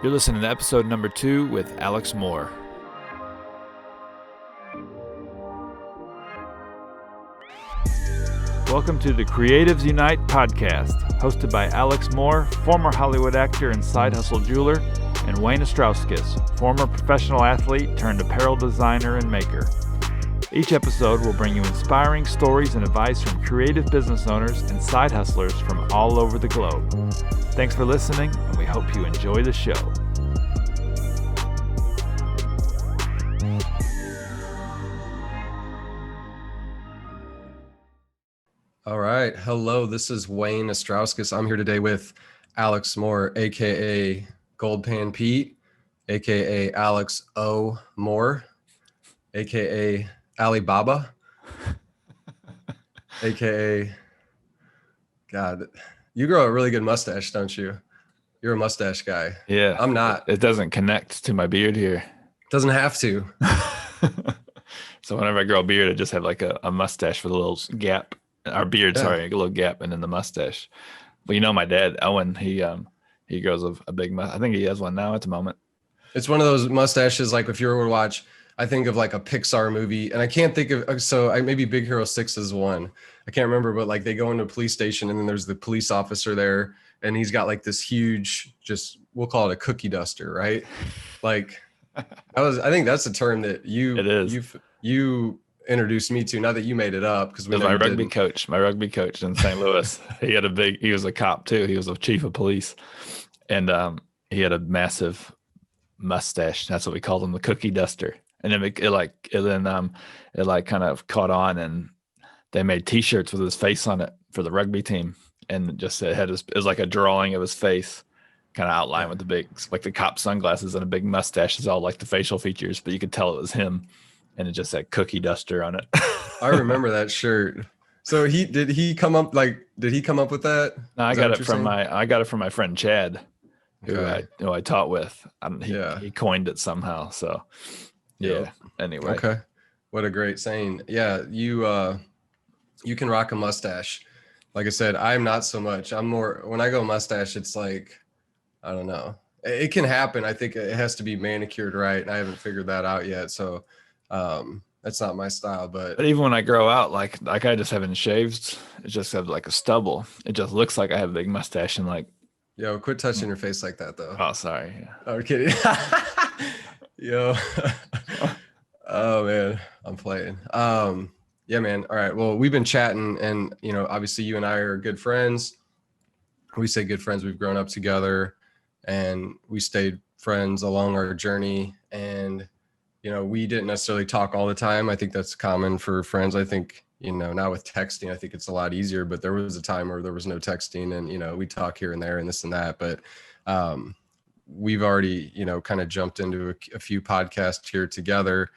You're listening to episode number 2 with Alex Moore. Welcome to the Creatives Unite podcast, hosted by Alex Moore, former Hollywood actor and side hustle jeweler, and Wayne Ostrowskis, former professional athlete turned apparel designer and maker. Each episode will bring you inspiring stories and advice from creative business owners and side hustlers from all over the globe. Thanks for listening, and we hope you enjoy the show. All right. Hello, this is Wayne Ostrowskis. I'm here today with Alex Moore, aka Gold Pan Pete, aka Alex O. Moore, aka Alibaba, aka God. You grow a really good mustache, don't you? You're a mustache guy. Yeah. I'm not. It doesn't connect to my beard here. Doesn't have to. So whenever I grow a beard, I just have like a mustache with a little gap. Our beard, Yeah. sorry, a little gap, and then the mustache. But you know, my dad, Owen, he grows a big mustache. I think he has one now at the moment. It's one of those mustaches, like if you were to watch, I think of like a Pixar movie, and I can't think of, so maybe Big Hero 6 is one. I can't remember, but like they go into a police station and then there's the police officer there and he's got like this huge, we'll call it a cookie duster, right? Like I think that's a term that you introduced me to, not that you made it up. Because my rugby coach in St. Louis, he was a cop too. He was a chief of police, and he had a massive mustache. That's what we called him, the cookie duster. And then it kind of caught on, and they made T-shirts with his face on it for the rugby team, and it was like a drawing of his face, kind of outlined with the big, like the cop sunglasses and a big mustache is all like the facial features, but you could tell it was him. And it just said cookie duster on it. I remember that shirt. So did he come up with that? No, I got it from my friend Chad, who I taught with. He coined it somehow. So yeah. Yep. Anyway. Okay. What a great saying. Yeah, you can rock a mustache. Like I said, I'm not so much. I'm more, when I go mustache, it's like, I don't know. It can happen. I think it has to be manicured right, and I haven't figured that out yet. So that's not my style, but even when I grow out, like I just haven't shaved, it just has like a stubble. It just looks like I have a big mustache and like. Yo, quit touching your face like that though. Oh, sorry. Yeah. I'm kidding. Yo. Oh man, I'm playing. Yeah, man. All right. Well, we've been chatting, and obviously you and I are good friends. We say good friends. We've grown up together, and we stayed friends along our journey, and we didn't necessarily talk all the time. I think that's common for friends. I think, now with texting, I think it's a lot easier, but there was a time where there was no texting and, we talk here and there and this and that, but we've already, kind of jumped into a few podcasts here together.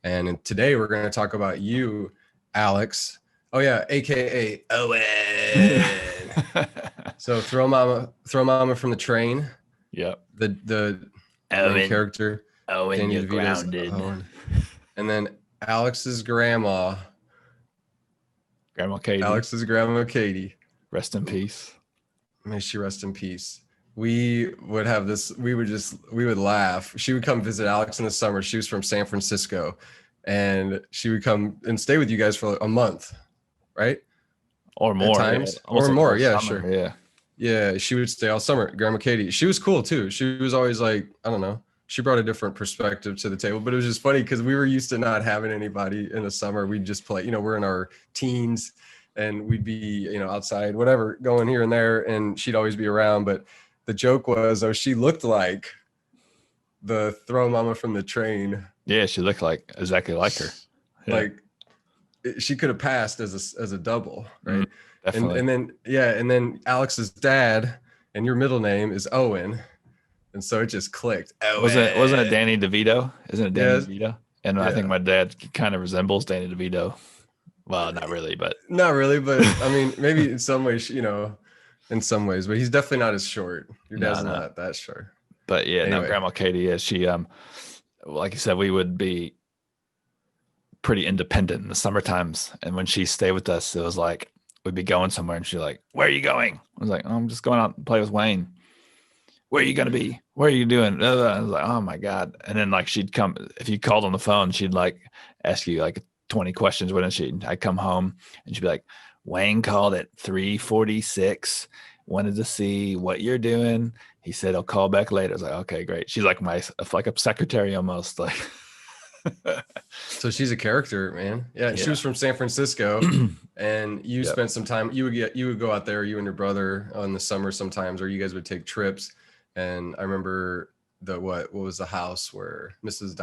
And today we're going to talk about you, Alex. Oh yeah. AKA Owen. So throw mama from the train. Yep. The Owen character. Owen, Danny you're DeVito's grounded. Owen. And then Alex's grandma Katie. Rest in peace. May she rest in peace. We would have this, we would laugh. She would come visit Alex in the summer. She was from San Francisco, and she would come and stay with you guys for a month, right? Or more. At times. Yeah. Almost Or like more. all Yeah, summer. sure. Yeah. Yeah, she would stay all summer. Grandma Katie. She was cool too. She was always like, I don't know. She brought a different perspective to the table, but it was just funny because we were used to not having anybody in the summer. We'd just play, we're in our teens and we'd be, outside, whatever, going here and there. And she'd always be around. But the joke was, she looked like the throw mama from the train. Yeah. She looked exactly like her. Yeah. Like she could have passed as a double. Right. Definitely. And then Alex's dad and your middle name is Owen. And so it just clicked. Wasn't it Danny DeVito? Isn't it Danny DeVito? And I think Yeah. my dad kind of resembles Danny DeVito. Well, not really, but I mean, maybe in some ways, in some ways, but he's definitely not as short. Your dad's No. not that short. But yeah, Anyway. no, Grandma Katie is. She, like you said, we would be pretty independent in the summer times. And when she stayed with us, it was like, we'd be going somewhere and she's like, "Where are you going?" I was like, "Oh, I'm just going out and play with Wayne." where are you gonna be? What are you doing? I was like, oh my god. And then like she'd come if you called on the phone, she'd like ask you like 20 questions, wouldn't she? I'd come home and she'd be like, Wayne called at 3:46, wanted to see what you're doing. He said he'll call back later. I was like, okay, great. She's like my like a secretary almost. Like So she's a character, man. Yeah, she yeah. was from San Francisco, and you Yep. spent some time. You would go out there, you and your brother, in the summer sometimes, or you guys would take trips. And I remember what was the house where the Mrs.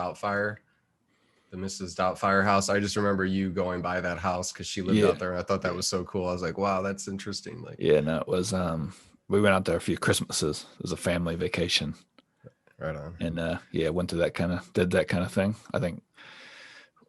Doubtfire house. I just remember you going by that house because she lived Yeah. out there, and I thought that was so cool. I was like, wow, that's interesting. Like, Yeah, no, it was we went out there a few Christmases. It was a family vacation. right on. And yeah, went to did that kind of thing. I think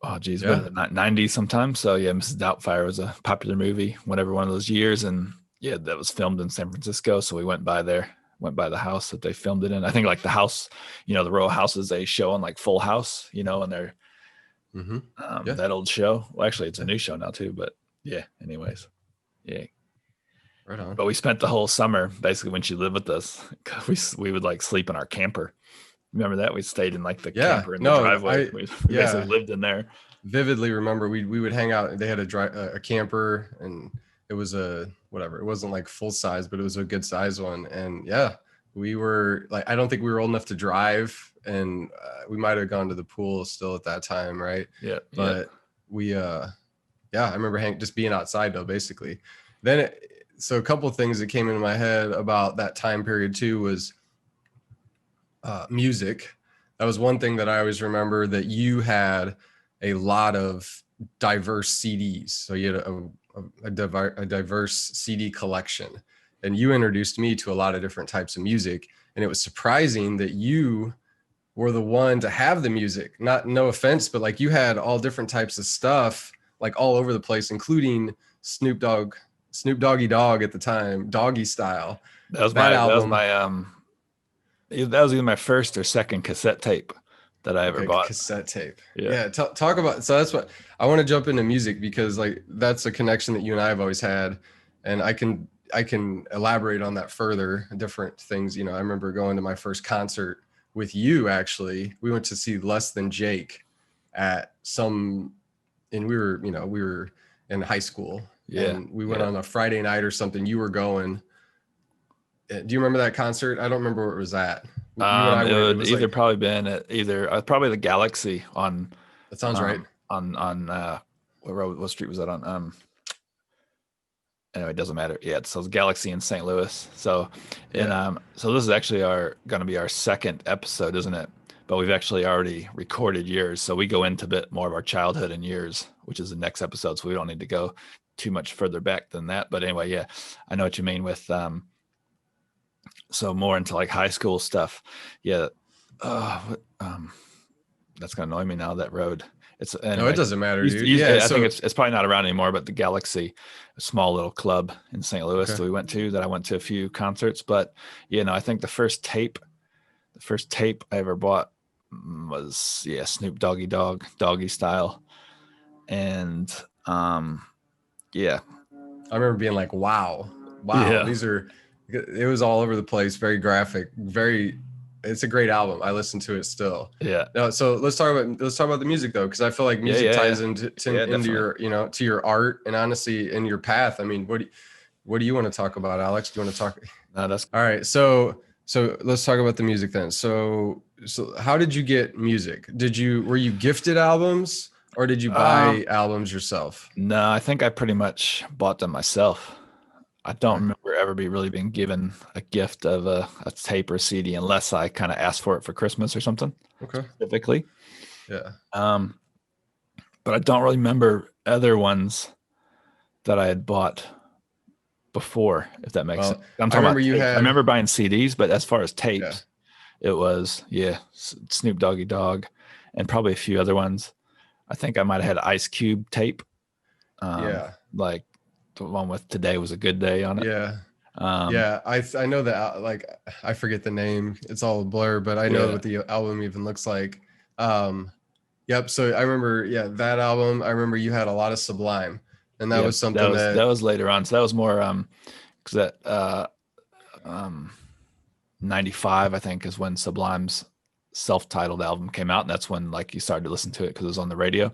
oh geez, Yeah. but 90s sometimes. So yeah, Mrs. Doubtfire was a popular movie whenever one of those years. And yeah, that was filmed in San Francisco. So we went by there, went by the house that they filmed it in. I think like the house, the row of houses they show on like Full House, and they're Mm-hmm. Yeah. that old show. Well, actually it's a new show now too, but yeah, anyways. Yeah. Right on. But we spent the whole summer basically when she lived with us. We would like sleep in our camper. Remember that? We stayed in like the Yeah, camper in no, the driveway. We yeah. basically lived in there. Vividly remember we would hang out. They had a camper, and it was a whatever. It wasn't like full size, but it was a good size one. And yeah, we were like, I don't think we were old enough to drive, and we might have gone to the pool still at that time, right? Yeah. But we yeah, I remember just being outside though, basically. Then so a couple of things that came into my head about that time period too was music. That was one thing that I always remember, that you had a lot of diverse CDs. So you had a diverse CD collection, and you introduced me to a lot of different types of music. And it was surprising that you were the one to have the music. No offense, but like you had all different types of stuff, like all over the place, including Snoop Doggy Dogg at the time, Doggy Style. That was either my first or second cassette tape that I ever bought. Cassette tape. Yeah. Talk about, so that's what I want to jump into music, because like that's a connection that you and I have always had, and I can elaborate on that further, different things. I remember going to my first concert with you. Actually, we went to see Less Than Jake and we were in high school. Yeah. And we went on a Friday night or something. You were going. Do you remember that concert? I don't remember where it was at. It would either probably been at probably the Galaxy on. That sounds right. On what street was that on? Anyway, it doesn't matter. Yeah, so it's Galaxy in St. Louis. So, and so this is actually going to be our second episode, isn't it? But we've actually already recorded years, so we go into a bit more of our childhood and years, which is the next episode. So we don't need to go too much further back than that. But anyway, yeah, I know what you mean with so more into like high school stuff. Yeah. That's gonna annoy me now, that road. Anyway, no, it doesn't matter, dude. I think it's probably not around anymore, but the Galaxy, a small little club in St. Louis that I went to a few concerts. But I think the first tape I ever bought was Snoop Doggy Dogg, Doggy Style. And yeah. I remember being like, wow, these are, it was all over the place, very graphic, it's a great album. I listen to it still. Yeah. No, so let's talk about the music though, because I feel like music ties into your, to your art, and honestly in your path. I mean, what do you want to talk about, Alex? Do you want to talk? No, that's all right. So let's talk about the music then. So how did you get music? Were you gifted albums, or did you buy albums yourself? No, I think I pretty much bought them myself. I don't remember ever really being given a gift of a tape or CD unless I kind of asked for it for Christmas or something. Okay. Specifically. Yeah. But I don't really remember other ones that I had bought before, if that makes sense. I remember buying CDs, but as far as tapes, it was Snoop Doggy Dogg and probably a few other ones. I think I might have had Ice Cube tape. Like the one with Today Was a Good Day on it. Yeah. I know that, like, I forget the name. It's all a blur, but I know what the album even looks like. Yep. So I remember, that album. I remember you had a lot of Sublime, and that was something that was later on. So that was more, because that, '95, I think, is when Sublime's self-titled album came out, and that's when like you started to listen to it because it was on the radio.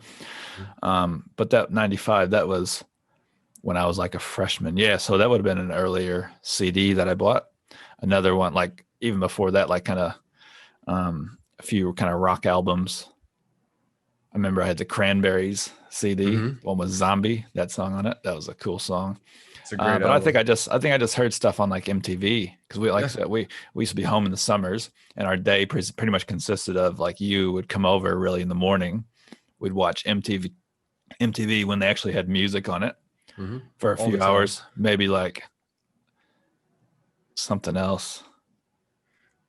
But that '95, that was when I was like a freshman. Yeah, so that would have been an earlier CD that I bought. Another one, like even before that, like kind of a few kind of rock albums. I remember I had the Cranberries CD. One was Zombie, that song on it. That was a cool song. It's a great But album. I think I just heard stuff on like MTV because we, like I said, we used to be home in the summers, and our day pretty much consisted of like you would come over really in the morning. We'd watch MTV when they actually had music on it for a All the few time. hours, maybe like something else.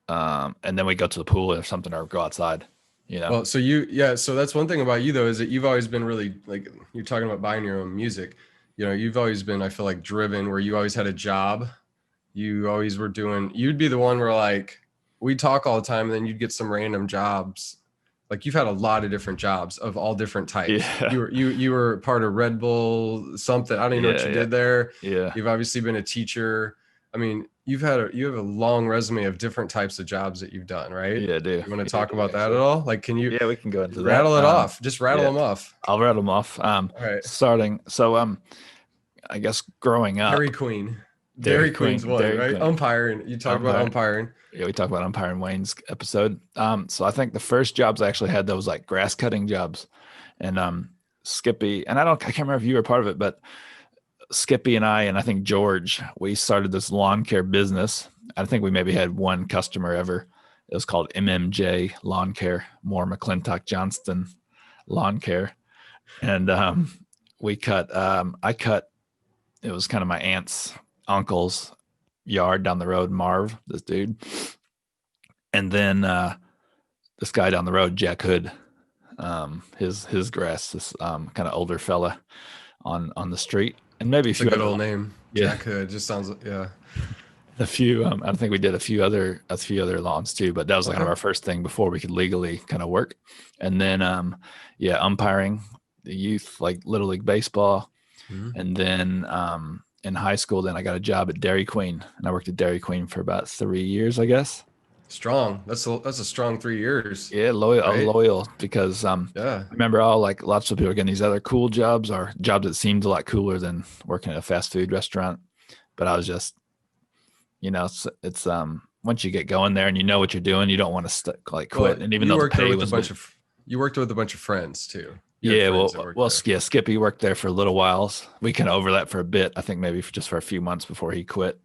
And then we go to the pool or something or go outside, you know? Well, so that's one thing about you though, is that you've always been really, like, you're talking about buying your own music. You know, you've always been, I feel like, driven, where you always had a job. You always were you'd be the one where like we talk all the time, and then you'd get some random jobs. Like you've had a lot of different jobs of all different types. Yeah. You were part of Red Bull, something. I don't even know what you did there. Yeah. You've obviously been a teacher. I mean, you have a long resume of different types of jobs that you've done, right? Yeah, I do. You want to talk about that at all? Like, can you? Yeah, we can go into Rattle that. it off. Just rattle yeah. them off. I'll rattle them off. All right. Starting. So, I guess growing up. Dairy Queen. Dairy Queen's one, right? Queen. Umpiring. You talked about umpiring. Yeah, we talked about umpiring Wayne's episode. So I think the first jobs I actually had, those like grass cutting jobs, and Skippy, and I can't remember if you were part of it, but Skippy and I think George, we started this lawn care business. I think we maybe had one customer ever. It was called MMJ Lawn Care, Moore McClintock Johnston Lawn Care. And I cut, it was kind of my aunt's uncle's yard down the road, Marv, this dude. And then this guy down the road, Jack Hood, his grass, this kind of older fella on the street. And maybe it's a good old name. Yeah. Jack Hood just sounds, yeah. A few, I think we did a few other lawns too, but that was like kind of our first thing before we could legally kind of work. And then, umpiring the youth, like Little League Baseball. And then in high school, then I got a job at Dairy Queen, and I worked at Dairy Queen for about 3 years, I guess. Strong. That's a strong 3 years. Yeah, loyal because I remember lots of people are getting these other cool jobs or jobs that seemed a lot cooler than working at a fast food restaurant. But I was just, it's once you get going there and you know what you're doing, you don't want to quit. Well, and even though the pay was you worked with a bunch of friends too. Skippy worked there for a little while. We can overlap for a bit. I think maybe just for a few months before he quit.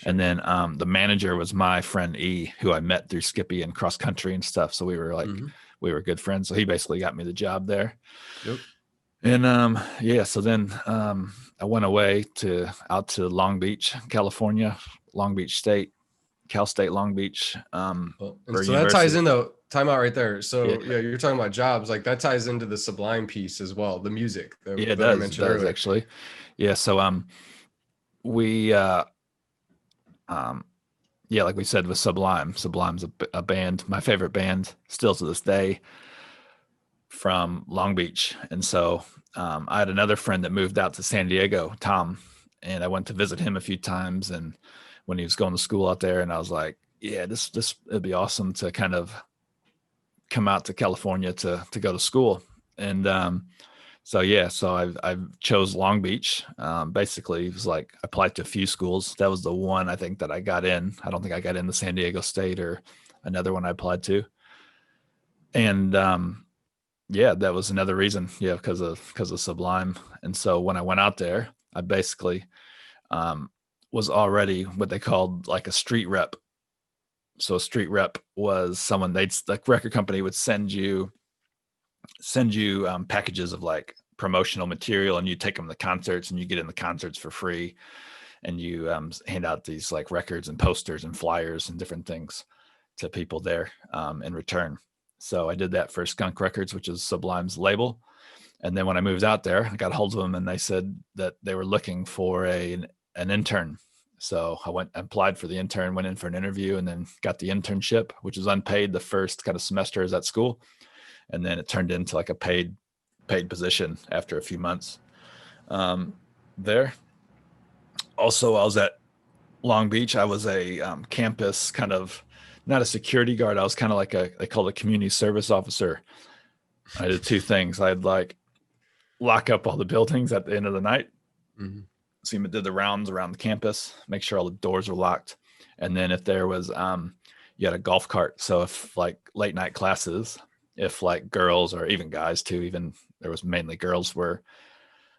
Sure. And then the manager was my friend E, who I met through Skippy and cross country and stuff. So we were we were good friends. So he basically got me the job there. Yep. And so then I went away out to Long Beach, California, Long Beach State, Cal State Long Beach. So that ties in though. Time out right there. So you're talking about jobs, like that ties into the Sublime piece as well, the music that I mentioned earlier. Actually. Yeah. So like we said with Sublime's a band, my favorite band still to this day, from Long Beach. And so I had another friend that moved out to San Diego, Tom, and I went to visit him a few times, and when he was going to school out there, and I was like, yeah, this it'd be awesome to kind of come out to California to go to school. And so I chose Long Beach. Basically, it was like I applied to a few schools. That was the one I think that I got in. I don't think I got in the San Diego State or another one I applied to. And that was another reason. Yeah, because of Sublime. And so when I went out there, I basically was already what they called like a street rep. So a street rep was someone the record company would send you packages of like promotional material, and you take them to concerts, and you get in the concerts for free, and you hand out these like records and posters and flyers and different things to people there in return. So I did that for Skunk Records, which is Sublime's label. And then when I moved out there, I got a hold of them, and they said that they were looking for an intern. So I applied for the intern, went in for an interview, and then got the internship, which was unpaid the first kind of semester as at school. And then it turned into like a paid position after a few months there. Also, I was at Long Beach, I was a campus kind of, not a security guard. I was kind of like they called a community service officer. I did two things. I'd like lock up all the buildings at the end of the night. Mm-hmm. So you did the rounds around the campus, make sure all the doors were locked. And then if there was, you had a golf cart. So if like late night classes, if like girls or even guys too, even there was mainly girls were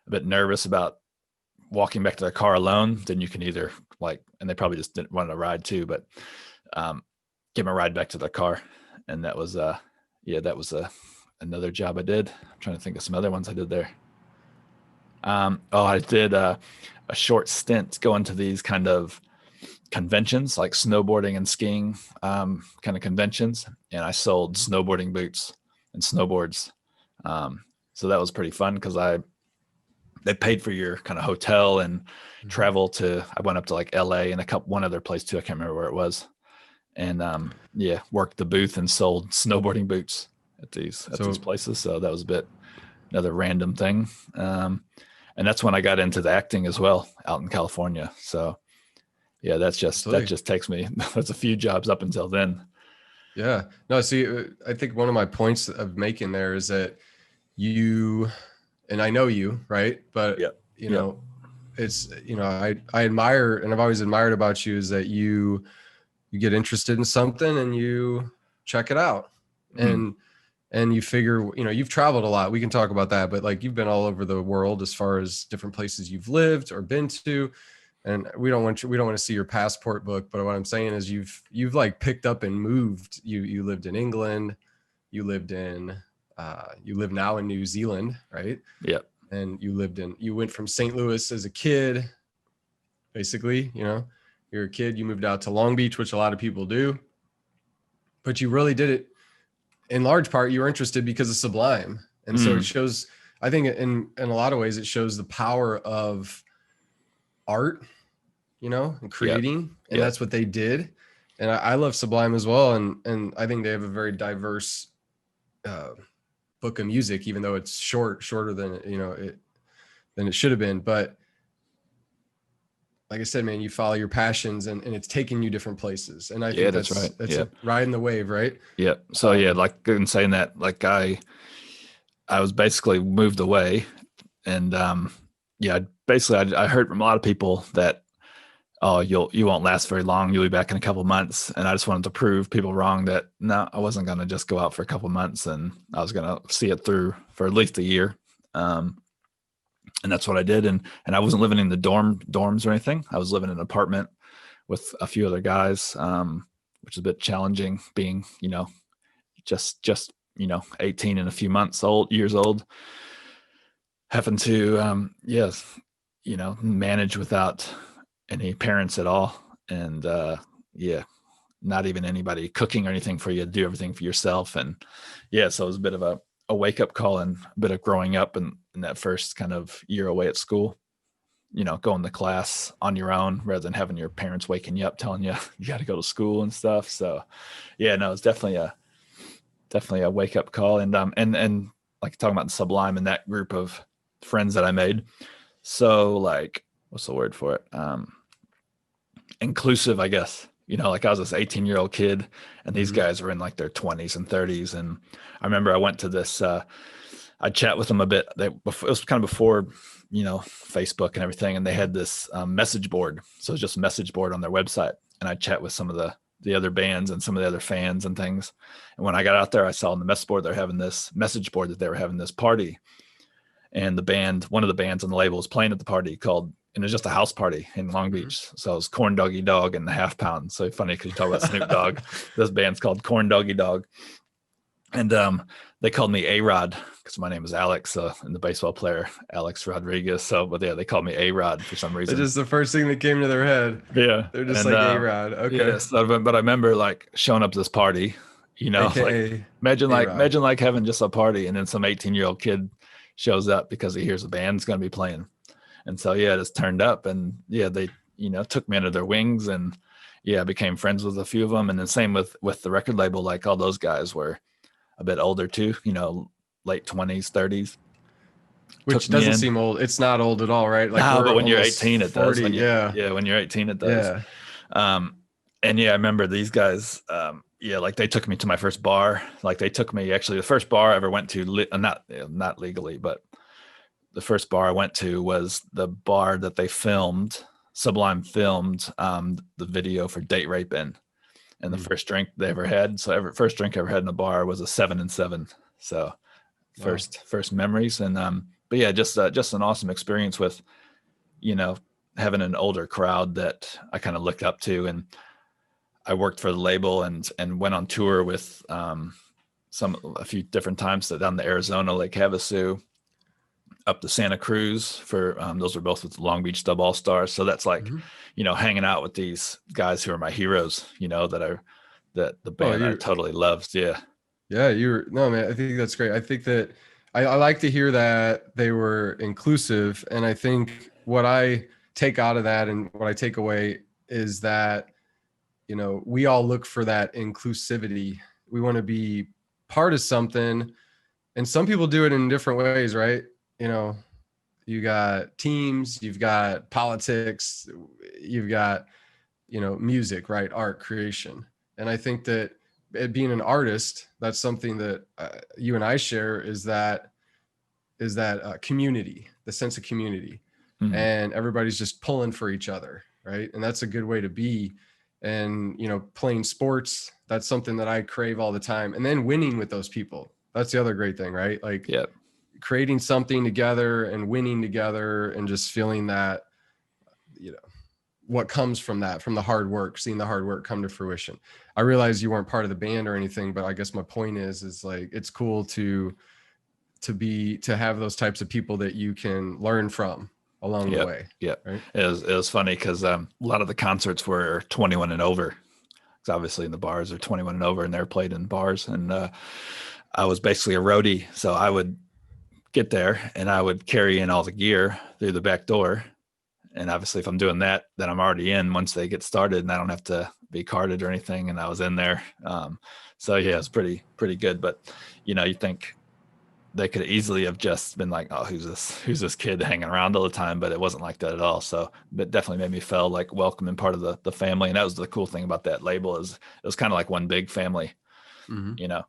a bit nervous about walking back to their car alone, then you can either like, and they probably just didn't want a ride too, but give them a ride back to their car. And that was, that was another job I did. I'm trying to think of some other ones I did there. I did a short stint going to these kind of conventions, like snowboarding and skiing kind of conventions, and I sold snowboarding boots and snowboards. So that was pretty fun because they paid for your kind of hotel and travel to. I went up to like LA and one other place too. I can't remember where it was, and worked the booth and sold snowboarding boots at these places. So that was a bit another random thing. And that's when I got into the acting as well out in California. So yeah, that just takes me, that's a few jobs up until then. Yeah, no, see, I think one of my points of making there is that you, and I know you, right. But you know, it's, you know, I admire, and I've always admired about you is that you get interested in something and you check it out. Mm-hmm. And you figure, you know, you've traveled a lot. We can talk about that, but like you've been all over the world as far as different places you've lived or been to. And we don't want to see your passport book, but what I'm saying is you've like picked up and moved. You lived in England, you live now in New Zealand, right? Yeah. And you went from St. Louis as a kid, basically, you know, you're a kid, you moved out to Long Beach, which a lot of people do, but you really did it. In large part, you were interested because of Sublime. And so it shows, I think in a lot of ways, it shows the power of art, you know, and creating. And that's what they did. And I love Sublime as well. And I think they have a very diverse book of music, even though it's shorter than, you know, than it should have been. But like I said, man, you follow your passions and it's taking you different places. And I think that's right. That's riding the wave, right? Yeah. So like in saying that, like I was basically moved away and I heard from a lot of people that, oh, you won't last very long. You'll be back in a couple of months. And I just wanted to prove people wrong that no, I wasn't going to just go out for a couple of months and I was going to see it through for at least a year. And that's what I did. And I wasn't living in the dorms or anything. I was living in an apartment with a few other guys, which is a bit challenging being, you know, just, you know, 18 and a few years old, having to, you know, manage without any parents at all. And, not even anybody cooking or anything for you, do everything for yourself. And so it was a bit of a wake up call and a bit of growing up in that first kind of year away at school, you know, going to class on your own rather than having your parents waking you up, telling you you got to go to school and stuff. So it's definitely a wake up call. And like talking about the Sublime and that group of friends that I made. So like, what's the word for it? Inclusive, I guess. You know, like I was this 18-year-old kid and these guys were in like their 20s and 30s. And I remember I went to this, I chat with them a bit. It was kind of before, you know, Facebook and everything. And they had this message board. So it was just a message board on their website. And I chat with some of the other bands and some of the other fans and things. And when I got out there, I saw on the message board, they're having this message board that they were having this party. And one of the bands on the label was playing at the party and it was just a house party in Long Beach. So it was Corn Doggy Dog and the Half Pound. So funny because you talk about Snoop Dogg. This band's called Corn Doggy Dog. And they called me A-Rod because my name is Alex, and the baseball player, Alex Rodriguez. So, but they called me A-Rod for some reason. It's just the first thing that came to their head. Yeah. They're just like A-Rod. Okay. Yeah, so, but I remember like showing up to this party, you know, like imagine like having just a party and then some 18-year-old kid shows up because he hears a band's going to be playing. And so, it just turned up and they, you know, took me under their wings and I became friends with a few of them. And then same with the record label, like all those guys were a bit older too, you know, late 20s, 30s. Which took me doesn't in. seem old. It's not old at all, right? Like No, we're but when you're almost 18, it does. 40. Yeah. Yeah, when you're 18, it does. Yeah. Um, and yeah, I remember these guys. Yeah, like they took me to my first bar. Like they took me actually the first bar I ever went to, not legally, but the first bar I went to was the bar that they filmed. Sublime filmed the video for Date Rape in, and the Mm. first drink they ever had. So first drink I ever had in a bar was a 7 and 7. So Wow. first memories, and but yeah, just an awesome experience with, you know, having an older crowd that I kind of looked up to. And I worked for the label and went on tour with a few different times down to Arizona, Lake Havasu, up to Santa Cruz for those were both with the Long Beach Dub All Stars. So that's like, Mm-hmm. you know, hanging out with these guys who are my heroes, you know, that the Oh, band I totally loved. Yeah. yeah, no, man, I think that's great. I think that I like to hear that they were inclusive. And I think what I take out of that and what I take away is that, you know, we all look for that inclusivity. We want to be part of something. And some people do it in different ways, right? You know, you got teams, you've got politics, you've got, you know, music, right? Art creation. And I think that being an artist, that's something that you and I share is that community, the sense of community, Mhm. and everybody's just pulling for each other, right? And that's a good way to be. And, you know, playing sports, that's something that I crave all the time. And then winning with those people, that's the other great thing, right? Like Yeah. creating something together and winning together and just feeling that, you know, what comes from that, from the hard work, seeing the hard work come to fruition. I realize you weren't part of the band or anything, but I guess my point is like, it's cool to have those types of people that you can learn from along the way. Yeah. Right. It was funny because a lot of the concerts were 21 and over. Because obviously in the bars are 21 and over, and they're played in bars. And I was basically a roadie, so I would get there and I would carry in all the gear through the back door. And obviously, if I'm doing that, then I'm already in once they get started, and I don't have to be carded or anything. And I was in there, so yeah, it's pretty good. But you know, you think they could easily have just been like, oh, who's this kid hanging around all the time? But it wasn't like that at all. So it definitely made me feel like welcome and part of the family. And that was the cool thing about that label, is it was kind of like one big family, Mm-hmm. you know?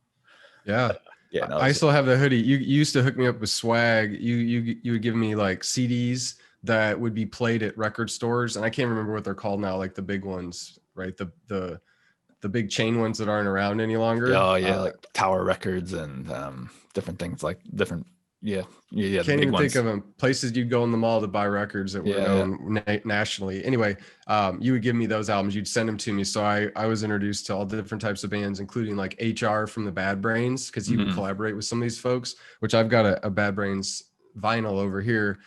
Yeah. Yeah. No, I still have the hoodie. You used to hook me up with swag. You would give me like CDs that would be played at record stores. And I can't remember what they're called now, like the big ones, right? The big chain ones that aren't around any longer. oh yeah, like Tower Records and different things, like different. Yeah. The Can't big even ones. think of them. Places you'd go in the mall to buy records that were known nationally. Anyway, you would give me those albums. You'd send them to me. So I was introduced to all different types of bands, including like HR from the Bad Brains, because he would collaborate with some of these folks, which I've got a Bad Brains vinyl over here.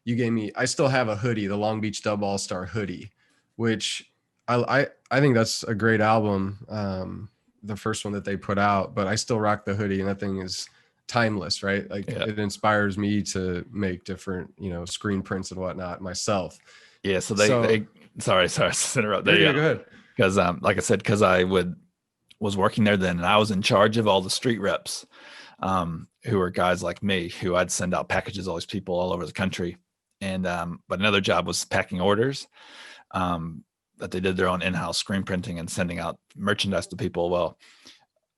You gave me, I still have a hoodie, the Long Beach Dub All Star hoodie, which I think that's a great album. The first one that they put out, but I still rock the hoodie, and that thing is timeless, right? Like it inspires me to make different, you know, screen prints and whatnot myself. Yeah. So they sorry to interrupt. Go ahead. Because like I said, because I was working there then, and I was in charge of all the street reps, who were guys like me, who I'd send out packages to all these people all over the country. And but another job was packing orders. That they did their own in-house screen printing and sending out merchandise to people. Well,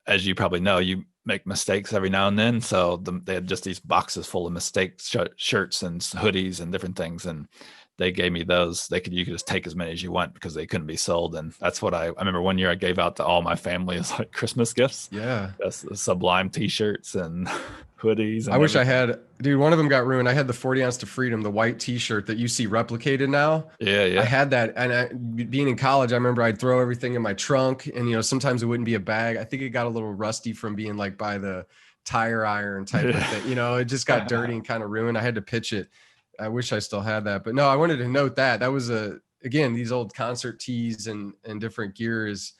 as you probably know, you make mistakes every now and then. So they had just these boxes full of mistakes, shirts and hoodies and different things. And they gave me those. You could just take as many as you want because they couldn't be sold. And that's what I remember one year I gave out to all my family as like Christmas gifts. Yeah. That's the Sublime t-shirts and hoodies. And I wish I had, dude, one of them got ruined. I had the 40 ounce to freedom, the white t-shirt that you see replicated now. Yeah. I had that. And being in college, I remember I'd throw everything in my trunk, and, you know, sometimes it wouldn't be a bag. I think it got a little rusty from being like by the tire iron type of thing. You know, it just got dirty and kind of ruined. I had to pitch it. I wish I still had that, but no, I wanted to note that was again, these old concert tees and different gear is,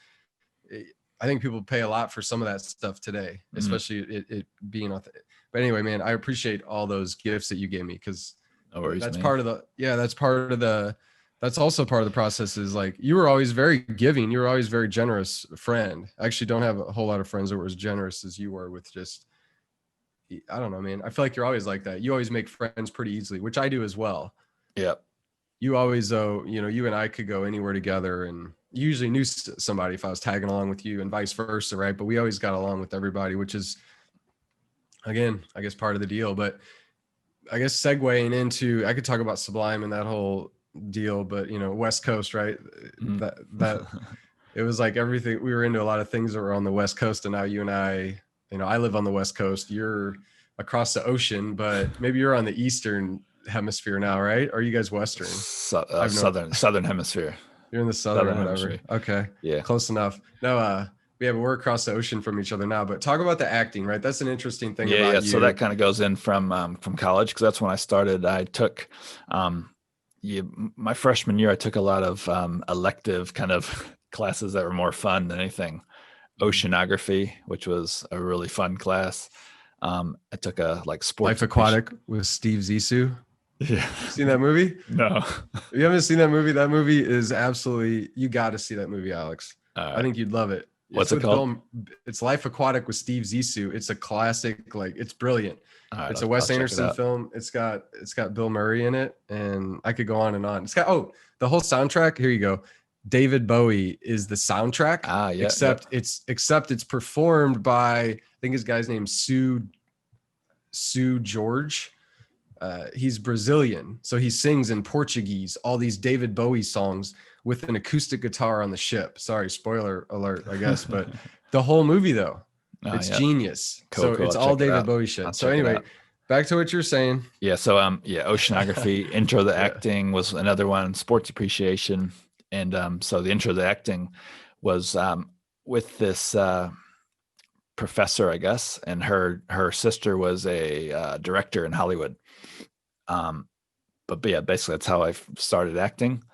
I think people pay a lot for some of that stuff today, especially it being authentic. But anyway, man, I appreciate all those gifts that you gave me, because that's part of that's also part of the process. Is like, you were always very giving. You were always very generous friend. I actually don't have a whole lot of friends that were as generous as you were with just, I don't know, man. I feel like you're always like that. You always make friends pretty easily, which I do as well. Yep. You always, though, you and I could go anywhere together, and you usually knew somebody if I was tagging along with you, and vice versa, right? But we always got along with everybody, which is, again, I guess part of the deal. But I guess segueing into, I could talk about Sublime and that whole deal, but West Coast, right? Mhm. That it was like everything. We were into a lot of things that were on the West Coast, and now you and I live on the West Coast. You're across the ocean, but maybe you're on the Eastern hemisphere now, right? Or are you guys Western? Southern hemisphere. You're in the southern, Southern whatever. hemisphere. Okay, Yeah. close enough. No, yeah, but we're across the ocean from each other now. But talk about the acting, right? That's an interesting thing Yeah, about yeah. you. So that kind of goes in from college, because that's when I started. I took my freshman year, I took a lot of elective kind of classes that were more fun than anything. Oceanography, which was a really fun class. I took a sports Life Aquatic with Steve Zissou. Yeah. Seen that movie? No. You haven't seen that movie? That movie is absolutely, you got to see that movie, Alex. I think you'd love it. What's it called? It's Life Aquatic with Steve Zissou. It's a classic, it's brilliant. Right, it's a Wes I'll Anderson film. It's got Bill Murray in it, and I could go on and on. It's got the whole soundtrack. Here you go. David Bowie is the soundtrack. Yeah. Except it's performed by, I think his guy's name Sue George. He's Brazilian, so he sings in Portuguese all these David Bowie songs with an acoustic guitar on the ship. Sorry, spoiler alert, I guess, but the whole movie though, it's genius. Cool. It's all David Bowie shit. So anyway, back to what you're saying. Yeah. So oceanography, intro to acting was another one. Sports appreciation, and so the intro to acting was with this professor, I guess, and her sister was a director in Hollywood. But yeah, basically that's how I started acting.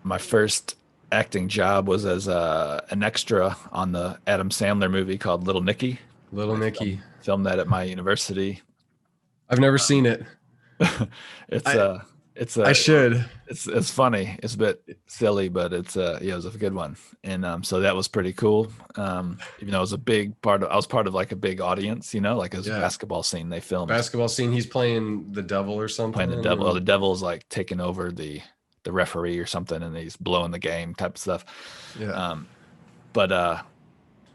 My first acting job was as an extra on the Adam Sandler movie called Little Nicky. Little Nicky. Filmed that at my university. I've never seen it. I should. It's funny. It's a bit silly, but it was a good one. And so that was pretty cool. Even though it was a big part of, I was part of like a big audience, like it was a basketball scene they filmed. Basketball scene. He's playing the devil or something. Playing the devil. The devil's like taking over the referee or something, and he's blowing the game type of stuff. Yeah. But I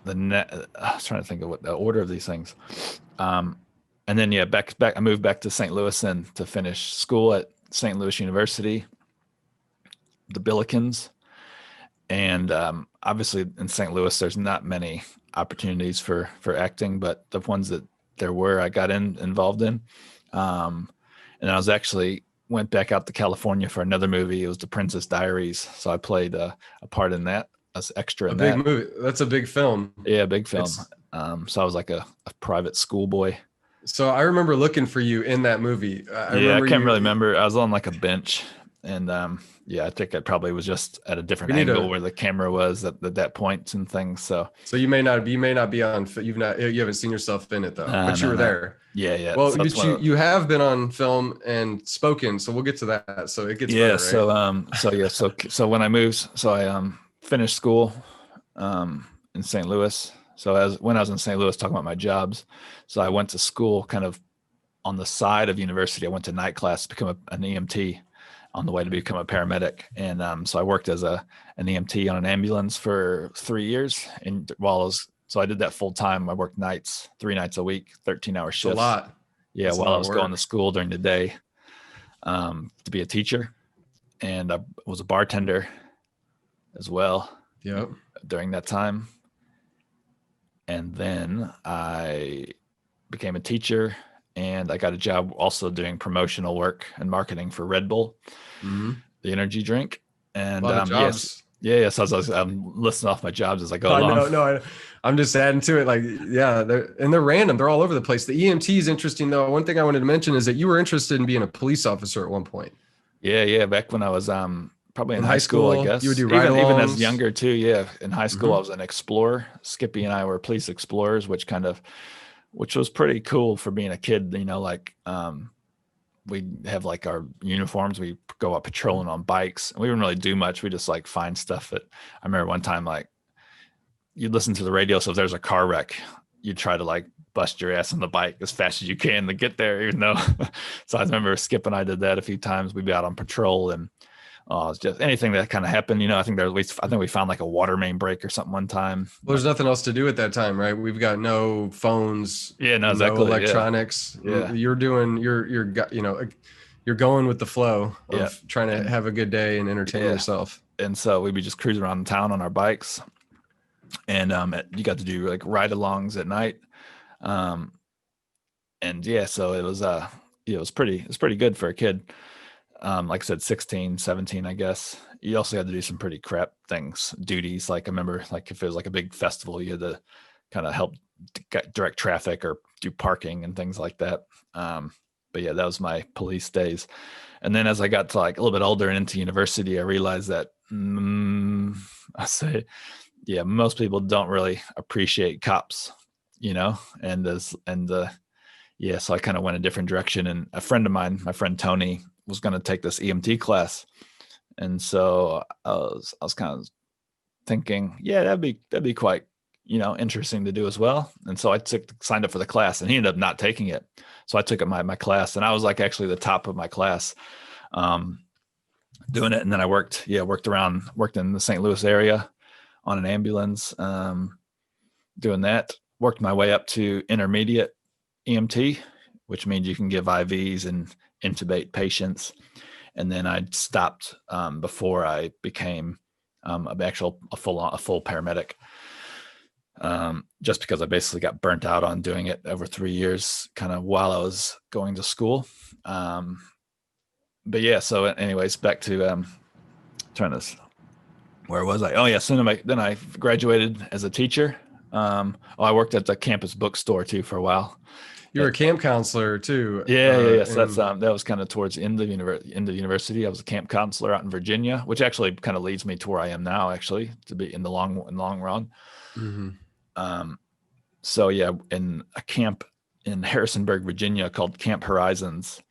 was trying to think of what the order of these things. And then back I moved back to St. Louis and to finish school at St. Louis University, the Billikens. And obviously in St. Louis, there's not many opportunities for acting, but the ones that there were, I got involved in. And I went back out to California for another movie. It was The Princess Diaries. So I played a part in that as extra in that. A big movie. That's a big film. Yeah, big film. So I was like a private schoolboy. So I remember looking for you in that movie. I can't really remember. I was on like a bench, and I think I probably was just at a different angle where the camera was at that point and things. So you may not be on. You haven't seen yourself in it though, but you were there. Yeah. Well, so you have been on film and spoken, so we'll get to that. So it gets better, right? So when I moved, I finished school in St. Louis. So when I was in St. Louis talking about my jobs, so I went to school kind of on the side of university. I went to night class to become an EMT on the way to become a paramedic. And so I worked as an EMT on an ambulance for 3 years. And so I did that full time. I worked nights, 3 nights a week, 13-hour shifts. A lot. Yeah, while I was going to school during the day to be a teacher. And I was a bartender as well. Yep. During that time. And then I became a teacher, and I got a job also doing promotional work and marketing for Red Bull, the energy drink. And jobs. Yes. So I'm listing off my jobs as I go along. No, I'm just adding to it. Like, yeah, they're random. They're all over the place. The EMT is interesting though. One thing I wanted to mention is that you were interested in being a police officer at one point. Yeah. Back when I was probably in high school, I guess. You would do even as younger too. Yeah. In high school, I was an explorer. Skippy and I were police explorers, which was pretty cool for being a kid. We have like our uniforms. We go out patrolling on bikes. We didn't really do much. We just like find stuff I remember one time, like you'd listen to the radio. So if there's a car wreck, you try to like bust your ass on the bike as fast as you can to get there, even though. So I remember Skip and I did that a few times. We'd be out on patrol, and it's just anything that kind of happened. I think I think we found like a water main break or something one time. Well, there's nothing else to do at that time, right? We've got no phones, Yeah, no, no exactly. Yeah. electronics. Yeah. You're doing, you're going with the flow of Yeah. trying to have a good day and entertain Yeah. yourself. And so we'd be just cruising around town on our bikes, and you got to do like ride-alongs at night. And yeah, so it was pretty good for a kid. Like I said, 16, 17, I guess. You also had to do some pretty crap things, duties. Like I remember, like if it was like a big festival, you had to kind of help direct traffic or do parking and things like that. But yeah, that was my police days. And then as I got to like a little bit older and into university, I realized that I say, yeah, most people don't really appreciate cops, yeah, so I kind of went a different direction. And a friend of mine, my friend Tony, was going to take this EMT class, and so I was kind of thinking, yeah, that'd be quite interesting to do as well. And so I signed up for the class, and he ended up not taking it. So I took it my class, and I was like actually the top of my class, doing it. And then I worked in the St. Louis area on an ambulance, doing that. Worked my way up to intermediate EMT, which means you can give IVs and intubate patients. And then I stopped before I became a full paramedic, just because I basically got burnt out on doing it over 3 years, kind of while I was going to school. But yeah, so anyways, back to trying to, where was I? Oh yeah, so then I graduated as a teacher. I worked at the campus bookstore too for a while. You were a camp counselor too. Yeah. So that's that was kind of towards the end of university. I was a camp counselor out in Virginia, which actually kind of leads me to where I am now, actually, to be in the long run. Mm-hmm. So yeah, in a camp in Harrisonburg, Virginia, called Camp Horizons,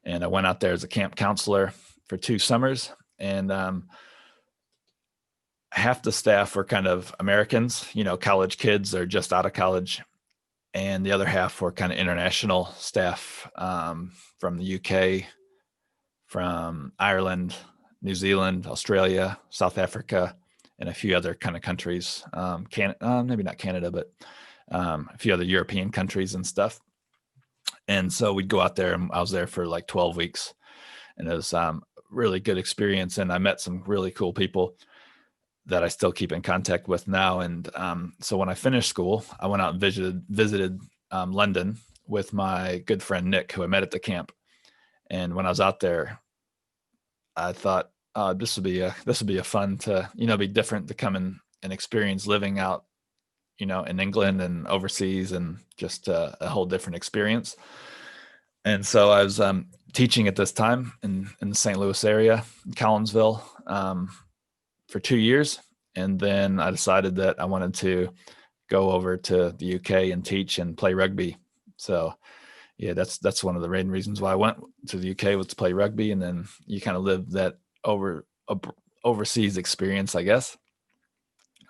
and I went out there as a camp counselor for 2 summers, and half the staff were kind of Americans, college kids or just out of college, and the other half were kind of international staff, from the UK, from Ireland, New Zealand, Australia, South Africa, and a few other kind of countries. Maybe not Canada, but a few other European countries and stuff. And so we'd go out there, and I was there for like 12 weeks, and it was really good experience. And I met some really cool people that I still keep in contact with now. And so when I finished school, I went out and visited London with my good friend Nick, who I met at the camp. And when I was out there, I thought, this would be a fun to be different, to come in and experience living out in England and overseas, and just a whole different experience. And so I was teaching at this time in the St. Louis area, Collinsville, for 2 years. And then I decided that I wanted to go over to the UK and teach and play rugby. So yeah, that's one of the main reasons why I went to the UK, was to play rugby. And then you kind of live that overseas experience, I guess.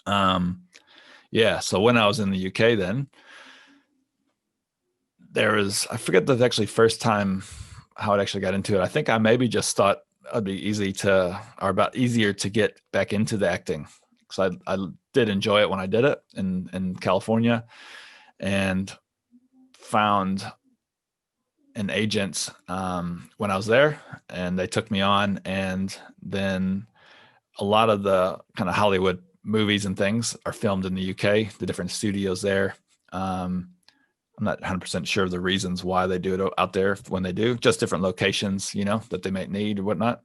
Yeah. So when I was in the UK, then I forget the actually first time how it actually got into it. I think I maybe just thought it'd be easier to get back into the acting, because I did enjoy it when I did it in California, and found an agent when I was there, and they took me on. And then a lot of the kind of Hollywood movies and things are filmed in the UK, the different studios there. I'm not 100% sure of the reasons why they do it out there when they do, just different locations, that they might need or whatnot.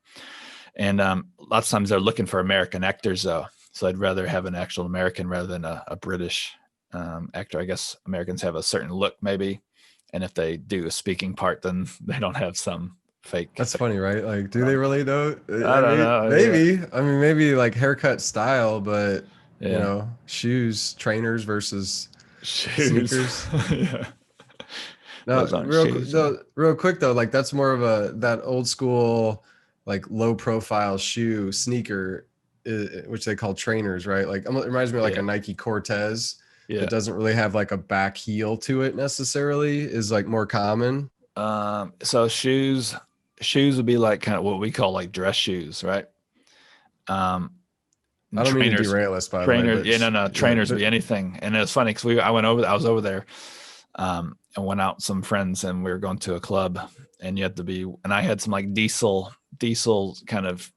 And lots of times they're looking for American actors, though. So I'd rather have an actual American rather than a British actor. I guess Americans have a certain look, maybe. And if they do a speaking part, then they don't have some fake. That's funny, right? Like, do they really though? I don't know. Maybe. Yeah. I mean, maybe like haircut style, but Yeah. shoes, trainers versus Shoes. sneakers. Yeah. No, Those aren't shoes, real quick though, like that's more of that old school, like low profile shoe sneaker, which they call trainers, right? Like it reminds me of like Yeah. a Nike Cortez. Yeah. that doesn't really have like a back heel to it necessarily is like more common. So shoes would be like kind of what we call like dress shoes, right? Um, I and don't mean to trainers, derail us, by the way, trainers, but yeah, no, yeah, trainers would be anything. And it's funny because I was over there, and went out with some friends, and we were going to a club, and you had to be, and I had some like diesel kind of,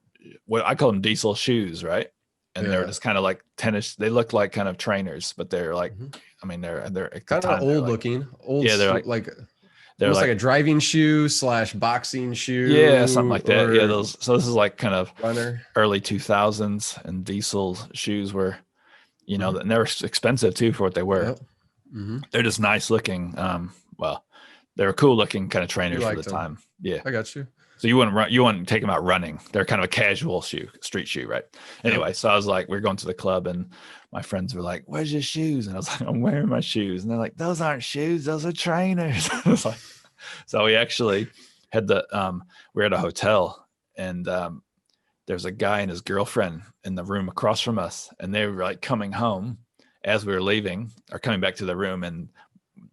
what I call them diesel shoes, right? And they were yeah. just kind of like tennis. They looked like kind of trainers, but they're like, Mhm. I mean, they're at the Kind of time they're old like, looking, yeah, like they're almost like like, a driving shoe slash boxing yeah, something shoe like that. Yeah, or those. So this is like kind of runner. early 2000s, and diesel shoes were, Hmm. and they were expensive too for what they were. Yep. Hmm. They're just nice looking. Well, they were cool looking kind of You trainers for the liked them. time. Yeah. I got you. So you wouldn't take them out running. They're kind of a casual street shoe, right? Anyway, so I was like, we're going to the club, and my friends were like, "Where's your shoes?" And I was like, "I'm wearing my shoes." And they're like, "Those aren't shoes, those are trainers." I was like, so we actually had we're at a hotel, and there's a guy and his girlfriend in the room across from us, and they were like coming home as we were leaving or coming back to the room, and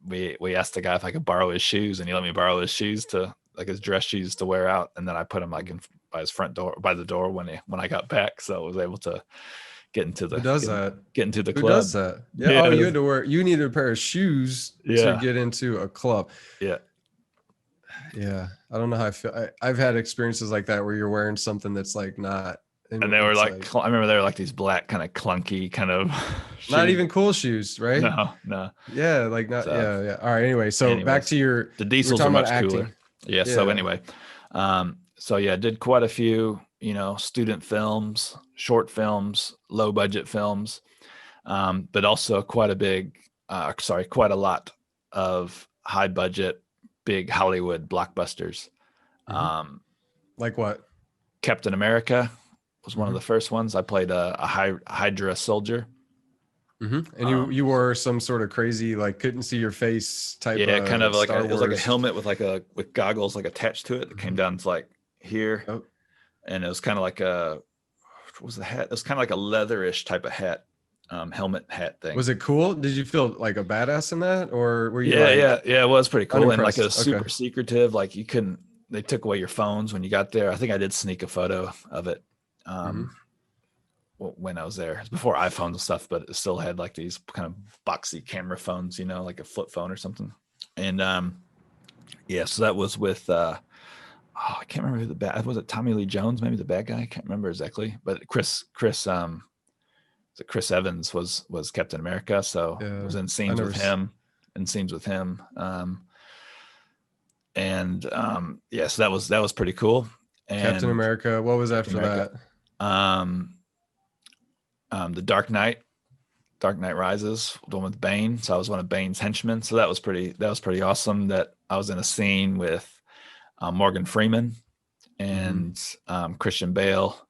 we asked the guy if I could borrow his shoes, and he let me borrow his shoes to like his dress shoes to wear out, and then I put him like by his front door, by the door when I got back, so I was able to get into the Who does that? get into the Who club. does that? Yeah. Oh, you needed a pair of shoes Yeah. to get into a club. Yeah. Yeah. I don't know how I feel. I've had experiences like that where you're wearing something that's like not. And they were like, I remember they were like these black kind of clunky kind of not shoes. even cool shoes, right? No. Yeah, like not. So, yeah. All right. Anyway, so back to the diesels are much cooler. Acting. Yeah. So anyway, so yeah, did quite a few, student films, short films, low budget films, but also quite a lot of high budget, big Hollywood blockbusters. Mm-hmm. Like what? Captain America was one of the first ones. I played a Hydra soldier. Mm-hmm. And you wore some sort of crazy, like couldn't see your face type. Yeah, kind of like it was like a Wars. helmet with goggles like attached to it that came down to like here, and it was kind of like what was the hat? It was kind of like a leatherish type of hat, helmet hat thing. Was it cool? Did you feel like a badass in that, or were you? Yeah, it was pretty cool, and like it was unimpressed? super secretive. Like you couldn't. They took away your phones when you got there. I think I did sneak a photo of it. When I was there. It's before iPhones and stuff, but it still had like these kind of boxy camera phones, like a flip phone or something. And so that was with I can't remember who the bad was. It Tommy Lee Jones, maybe the bad guy? I can't remember exactly. But Chris Evans was Captain America, so it was in scenes with him. So that was pretty cool. And Captain America. What was after that? The Dark Knight Rises, the one with Bane. So I was one of Bane's henchmen. So that was pretty awesome. That I was in a scene with Morgan Freeman and Christian Bale.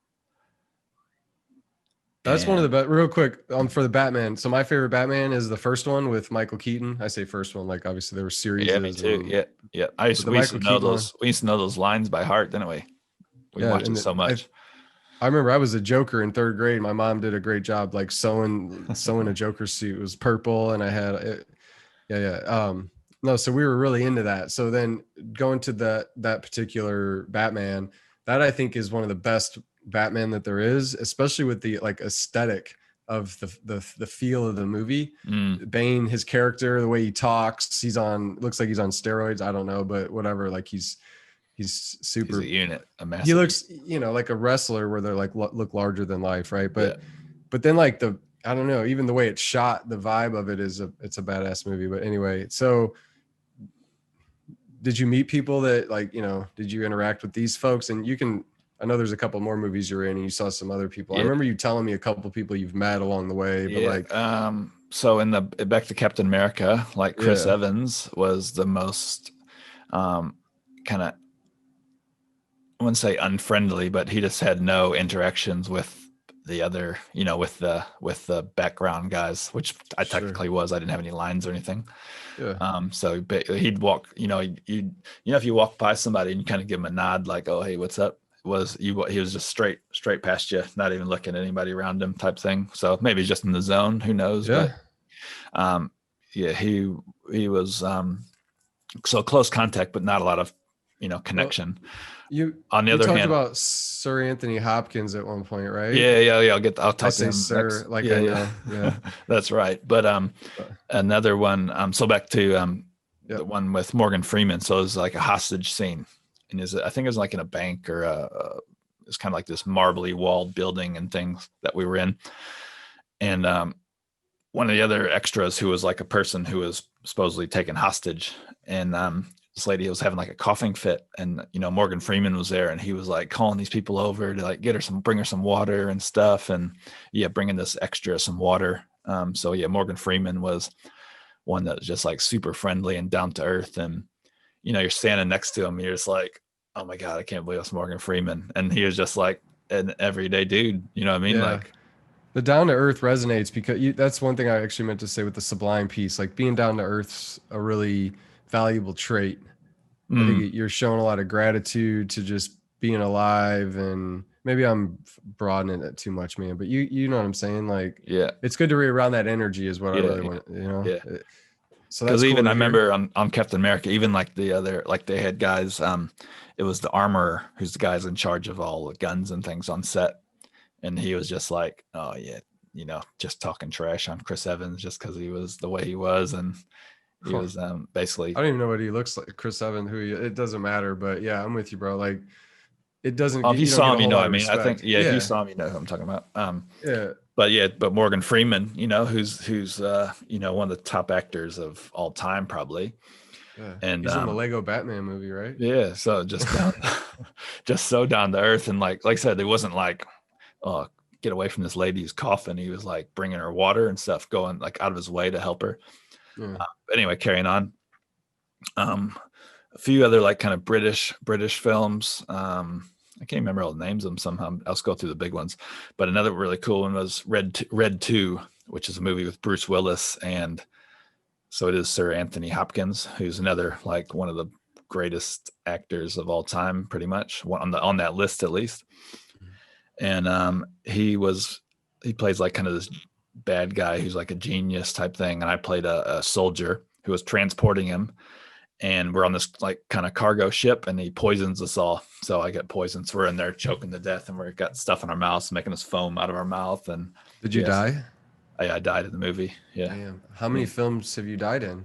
That's one of the best. Real quick, for the Batman. So my favorite Batman is the first one with Michael Keaton. I say first one, like obviously there were series. Yeah, me too. Yeah. We used to know those lines by heart, didn't we? We watched it so much. I remember I was a Joker in third grade. My mom did a great job, like sewing a Joker suit. It was purple, and I had it. Yeah. No, so we were really into that. So then going to that particular Batman, that I think is one of the best Batman that there is, especially with the like aesthetic of the feel of the movie. Bane, his character, the way he talks, looks like he's on steroids. I don't know, but whatever. Like he's super. He's a unit, a massive. He looks, like a wrestler where they're like look larger than life, right? But then like I don't know, even the way it's shot, the vibe of it it's a badass movie. But anyway, so did you meet people that like, did you interact with these folks? And I know there's a couple more movies you're in and you saw some other people. I remember you telling me a couple people you've met along the way, but so in back to Captain America, like Chris Evans was the most kind of, I wouldn't say unfriendly, but he just had no interactions with the other, with the background guys, which I technically was. I didn't have any lines or anything. Yeah. So he'd walk, if you walk by somebody and you kind of give him a nod, like, "Oh, hey, what's up?" He was just straight past you, not even looking at anybody around him, type thing. So maybe just in the zone, who knows? Yeah. Um, yeah, he was so close contact, but not a lot of Well, connection. you On the you other talked hand, about Sir Anthony Hopkins at one point, right? yeah. I'll I talk to say him sir, next. like Yeah, I yeah, know. Yeah. that's right. But Uh, another one. So back to the Yep. one with Morgan Freeman. So it was like a hostage scene, and I think it was like in a bank or it's kind of like this marbly walled building and things that we were in, and one of the other extras who was like a person who was supposedly taken hostage, and this lady was having like a coughing fit, and Morgan Freeman was there, and he was like calling these people over to like bring her some water and stuff, and yeah, bringing this extra some water. So yeah, Morgan Freeman was one that was just like super friendly and down to earth, and you're standing next to him, and you're just like, oh my god, I can't believe it's Morgan Freeman, and he was just like an everyday dude. You know what I mean? Yeah. Like, The down to earth resonates because that's one thing I actually meant to say with the sublime piece. Like being down to earth's a really valuable trait. I mm, think you're showing a lot of gratitude to just being alive, and maybe I'm broadening it too much, man. But you know what I'm saying? Like yeah, it's good to be around that energy is what I yeah, really yeah, want, you know? yeah. So that's Because cool even I to hear. remember on Captain America, even like the other, like they had guys, it was the armorer who's the guys in charge of all the guns and things on set, and he was just like, oh yeah, just talking trash on Chris Evans just because he was the way he was, and he Huh. was basically. I don't even know what he looks like, Chris Evans, it doesn't matter, but yeah, I'm with you, bro. Like it doesn't get, If you you don't saw get him, a whole what lot I of mean. I think respect. yeah, if you Yeah. saw him, you know who I'm talking about. Yeah. But Morgan Freeman, who's one of the top actors of all time probably, Yeah. and He's in the Lego Batman movie, right? yeah, so just down, just so down to earth, and like I said, it wasn't like, oh, get away from this lady who's coughing. He was like bringing her water and stuff, going like out of his way to help her. Yeah. Anyway, carrying on. Um, a few other like kind of British films. I can't remember all the names of them. Somehow I'll just go through the big ones. But another really cool one was Red 2, which is a movie with Bruce Willis, and so it is Sir Anthony Hopkins, who's another like one of the greatest actors of all time, pretty much on that list at least. And he plays like kind of this bad guy who's like a genius type thing, and I played a soldier who was transporting him, and we're on this like kind of cargo ship, and he poisons us all. So I get poisoned, so we're in there choking to death, and we've got stuff in our mouths making us foam out of our mouth. And Did you yes, die? I died in the movie. Yeah. Damn. How many Yeah. films have you died in?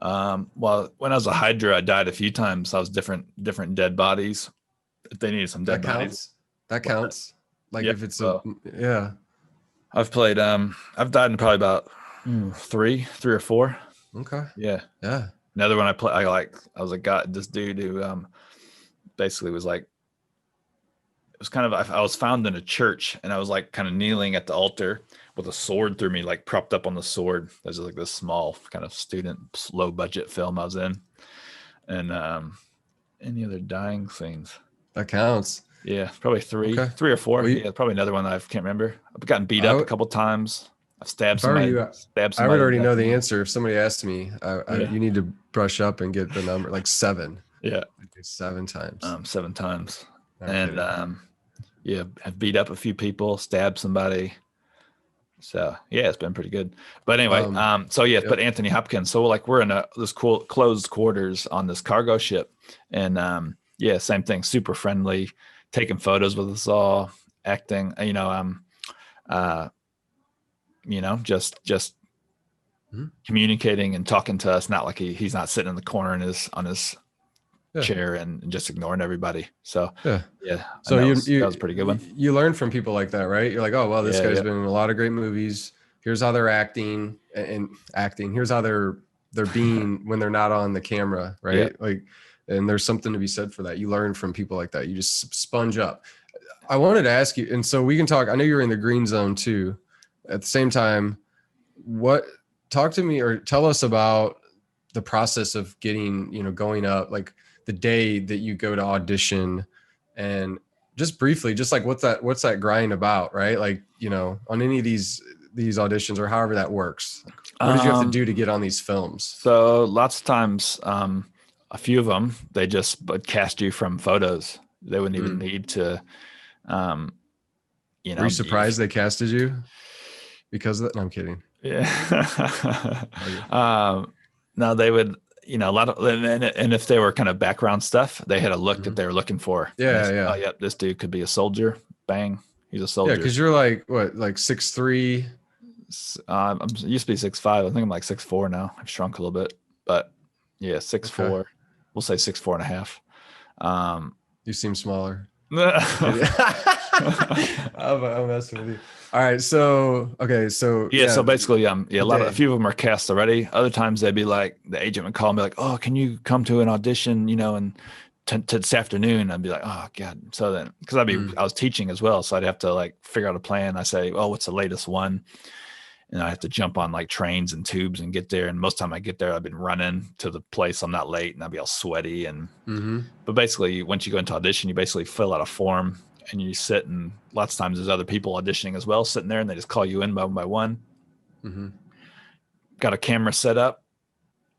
Well, when I was a Hydra, I died a few times. I was different dead bodies. If they needed some dead That bodies. counts. That counts. Like Yeah. if it's Well, yeah. I've died in probably about three or four. Okay. Yeah. Yeah. Another one I was like, God, this dude who basically was like, it was kind of, I was found in a church, and I was like kind of kneeling at the altar with a sword through me, like propped up on the sword. There's like this small kind of student low budget film I was in. And any other dying scenes? That counts. Yeah, probably Okay. three or four. Well, Yeah, probably another one I can't remember. I've gotten beat I up a would, couple times. I've stabbed if I were somebody, you, I would to already death. know the answer. If somebody asked me, Yeah. you need to brush up and get the number like 7. Yeah, I think 7 times. 7 times. Not And kidding. yeah, I've beat up a few people, stabbed somebody. So yeah, it's been pretty good. But anyway, so yeah, Yep. but Anthony Hopkins. So like we're in this cool closed quarters on this cargo ship, and yeah, same thing, super friendly, taking photos with us all, acting. Just Mhm. communicating and talking to us. Not like he's not sitting in the corner on his Yeah. chair and just ignoring everybody. So Yeah. yeah, So that was a pretty good one. You learn from people like that, right? You're like, oh well, this Yeah, guy's yeah. been in a lot of great movies. Here's how they're acting and acting. Here's how they're being when they're not on the camera, right? Yeah. Like, and there's something to be said for that. You learn from people like that. You just sponge up. I wanted to ask you, and so we can talk. I know you're in the green zone too. At the same time, talk to me or tell us about the process of getting, going up, like the day that you go to audition, and just briefly, just like what's that grind about, right? Like, on any of these auditions or however that works. What did you have to do to get on these films? So lots of times, a few of them, they just would cast you from photos. They wouldn't even need to, Were you surprised they casted you? because of that? No, I'm kidding. Yeah. Okay. No, they would, you know, a lot of, and if they were kind of background stuff, they had a look that Mhm. they were looking for. And they Yeah, said, oh, yeah, yep, this dude could be a soldier. Bang, he's a yeah. soldier. Because you're like what, like 6'3"? I used to be 6'5". I think I'm like 6'4" now. I've shrunk a little bit, but yeah, six Okay, four. We'll say 6'4" and a half. Um, you seem smaller. I'm kidding. yeah. I'm messing with you. All right, so okay, so So yeah, basically, yeah, the a day. few of them are cast already. Other times they'd be like, the agent would call and be like, "Oh, can you come to an audition? You know, and to this afternoon." I'd be like, "Oh God." So then, because Mm, I was teaching as well, so I'd have to like figure out a plan. I say, "Oh, what's the latest one?" And I have to jump on like trains and tubes and get there. And most time I get there, I've been running to the place. I'm not late, and I'll be all sweaty. And mm-hmm. but basically, once you go into audition, you basically fill out a form and you sit. And lots of times there's other people auditioning as well, sitting there, and they just call you in one by one. Mm-hmm. Got a camera set up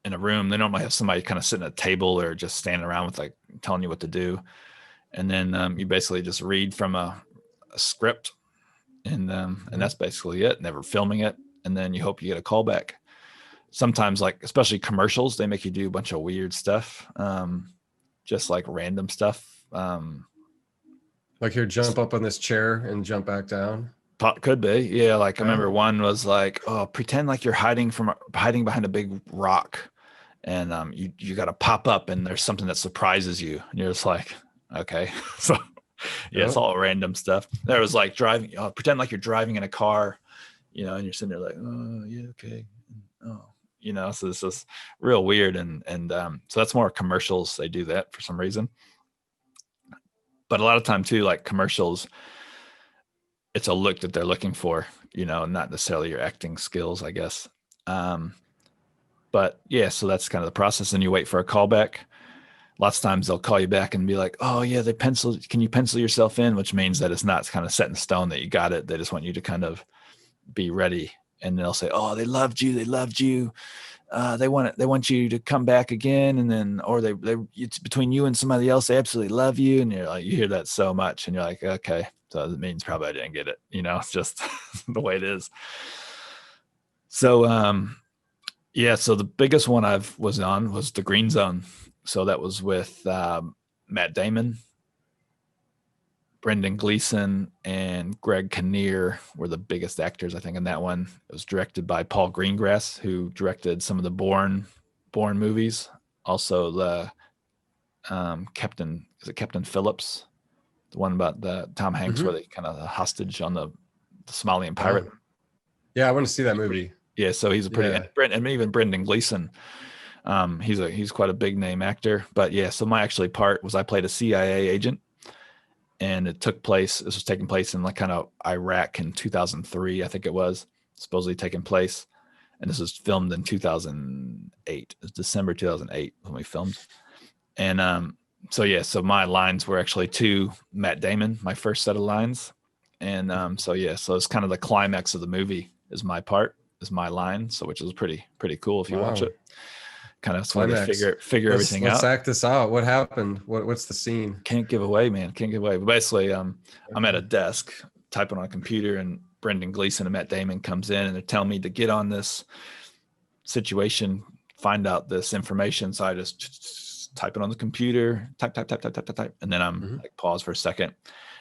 in a room. They normally have somebody kind of sitting at a table or just standing around with like telling you what to do. And then you basically just read from a script, and Mm-hmm. that's basically it. Never filming it, and then you hope you get a call back. Sometimes, like especially commercials, they make you do a bunch of weird stuff, just like random stuff. Like here, jump up on this chair and jump back down. Could be, yeah. Like I Yeah. remember one was like, oh, pretend like you're hiding behind a big rock, and you got to pop up, and there's something that surprises you, and you're just like, okay. So yeah, it's Yep. all random stuff. There was like driving, pretend like you're driving in a car, you know, and you're sitting there like, oh yeah, okay, oh, you know. So this is real weird, and so that's more commercials. They do that for some reason, but a lot of time too, like commercials, it's a look that they're looking for, you know, not necessarily your acting skills, I guess. Um, but yeah, so that's kind of the process. And you wait for a callback. Lots of times they'll call you back and be like, "Oh yeah, can you pencil yourself in?" Which means that it's not kind of set in stone that you got it. They just want you to kind of be ready. And they'll say, "Oh, they loved you. They loved you. They want you to come back again." And then, or they, it's between you and somebody else. They absolutely love you. And you're like, you hear that so much, and you're like, okay, so it means probably I didn't get it. You know, it's just the way it is. So, yeah. So the biggest one I've was on was the Green Zone. So that was with Matt Damon, Brendan Gleeson, and Greg Kinnear were the biggest actors, I think, in that one. It was directed by Paul Greengrass, who directed some of the Bourne movies. Also, the Captain Phillips, the one about the Tom Hanks, where Mm-hmm. they kind of hostage on the Somalian pirate. Oh, yeah, I want to see that movie. Yeah, so he's a pretty Yeah. and even Brendan Gleeson. He's quite a big name actor. But yeah, so my actually part was I played a CIA agent, and this was taking place in like kind of Iraq in 2003, I think it was supposedly taking place. And this was filmed in 2008. It was December 2008 when we filmed. And so yeah, so my lines were actually to Matt Damon, my first set of lines. And so yeah, so it's kind of the climax of the movie is my part, is my line. So which is pretty cool if you watch Wow. it. Kind of where they Climax. figure everything Let's out. act this out. What happened? What's the scene? Can't give away, man. Can't give away. But basically, I'm at a desk typing on a computer, and Brendan Gleeson and Matt Damon comes in, and they're telling me to get on this situation, find out this information. So I just type it on the computer, type, and then I'm Mm-hmm. like pause for a second.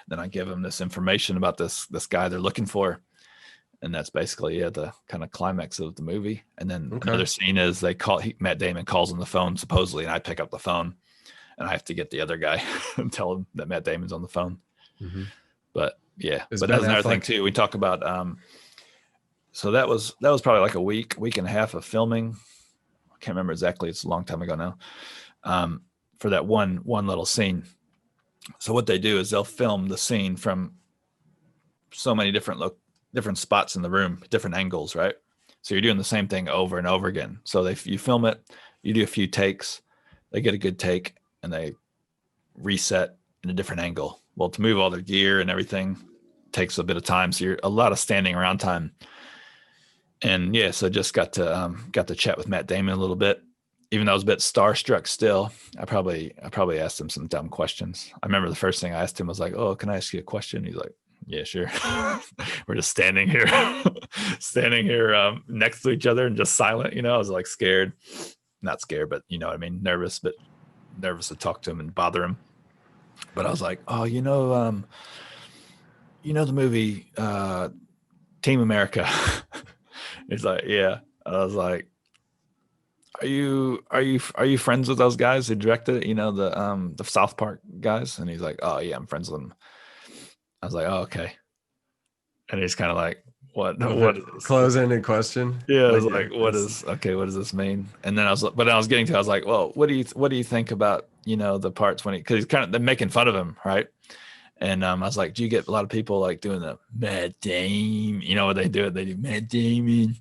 Then I give them this information about this guy they're looking for, and that's basically the kind of climax of the movie. And then Okay. another scene is Matt Damon calls on the phone supposedly, and I pick up the phone, and I have to get the other guy and tell him that Matt Damon's on the phone. Mm-hmm. But yeah, Is but Ben that's another thing Affleck? too. We talk about so that was probably like a week and a half of filming. I can't remember exactly. It's a long time ago now. For that one little scene. So what they do is they'll film the scene from so many different spots in the room, different angles, right? So you're doing the same thing over and over again. So you film it, you do a few takes, they get a good take, and they reset in a different angle. Well, to move all their gear and everything takes a bit of time, so you're a lot of standing around time. And yeah, so just got to chat with Matt Damon a little bit. Even though I was a bit starstruck still, I probably asked him some dumb questions. I remember the first thing I asked him was like, "Oh, can I ask you a question?" He's like, Yeah, sure. We're just standing here, next to each other and just silent. I was like scared, not scared, but you know what I mean, nervous, but nervous to talk to him and bother him. But I was like, oh, the movie Team America. He's like, yeah. I was like, are you friends with those guys who directed it? The South Park guys? And he's like, oh yeah, I'm friends with them. I was like, oh, okay. And he's kind of like, what is this? Close-ended question. Yeah, I was like, what does this mean? And then I was like, well, what do you think about, the parts when because they're making fun of him, right? And I was like, do you get a lot of people like doing the Matt Damon? You know what they do? They do Matt Damon.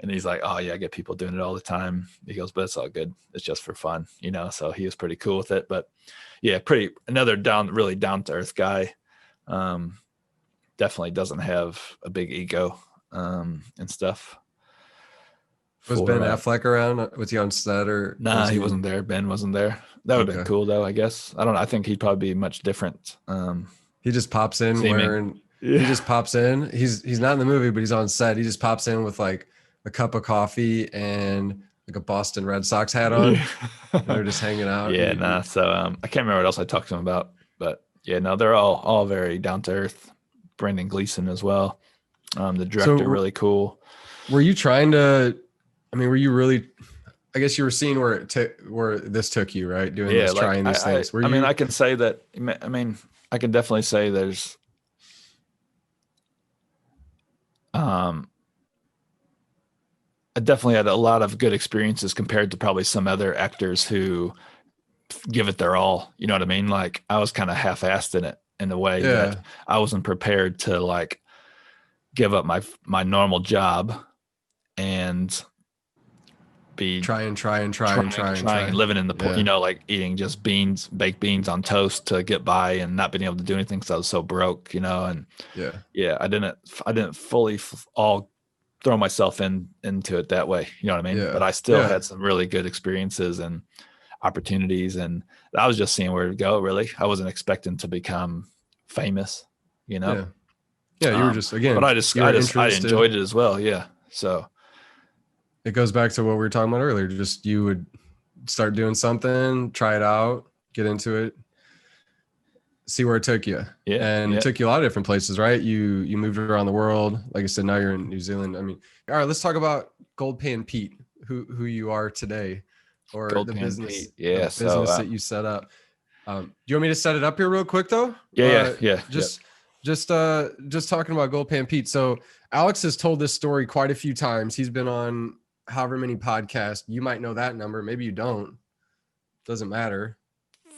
And he's like, oh yeah, I get people doing it all the time. He goes, but it's all good. It's just for fun, So he was pretty cool with it. But yeah, another really down to earth guy. Definitely doesn't have a big ego and stuff. Was Ben Affleck around? Was he on set or? Nah, he wasn't there. Ben wasn't there. That would have been cool though, I guess. I don't know. I think he'd probably be much different. He just pops in wearing. Yeah. He just pops in. He's not in the movie, but he's on set. He just pops in with like a cup of coffee and like a Boston Red Sox hat on. They're just hanging out. Yeah, So I can't remember what else I talked to him about, but yeah, no, they're all very down to earth. Brendan Gleeson as well. The director, really cool. Were you trying to? I mean, were you really? I guess you were seeing where this took you, right? Doing this, trying these things. I can say that. I mean, I can definitely say there's. I definitely had a lot of good experiences compared to probably some other actors who give it their all. You know what I mean? Like I was kind of half-assed in it in a way that I wasn't prepared to like give up my normal job and be trying living in the like eating just baked beans on toast to get by and not being able to do anything because I was so broke, and I didn't fully all throw myself into it that way, you know what I mean? But I still had some really good experiences and opportunities, and I was just seeing where to go. Really, I wasn't expecting to become famous, you know. You were just but I enjoyed it as well. Yeah, so it goes back to what we were talking about earlier. Just you would start doing something, try it out, get into it, see where it took you. It took you a lot of different places, right? You moved around the world. Like I said, now you're in New Zealand. I mean, all right, let's talk about Gold Pan Pete, who you are today, or Gold the Pan business, Pete. Business that you set up. Do you want me to set it up here real quick though? Just talking about Gold Pan Pete. So Alex has told this story quite a few times. He's been on however many podcasts. You might know that number. Maybe you don't. Doesn't matter.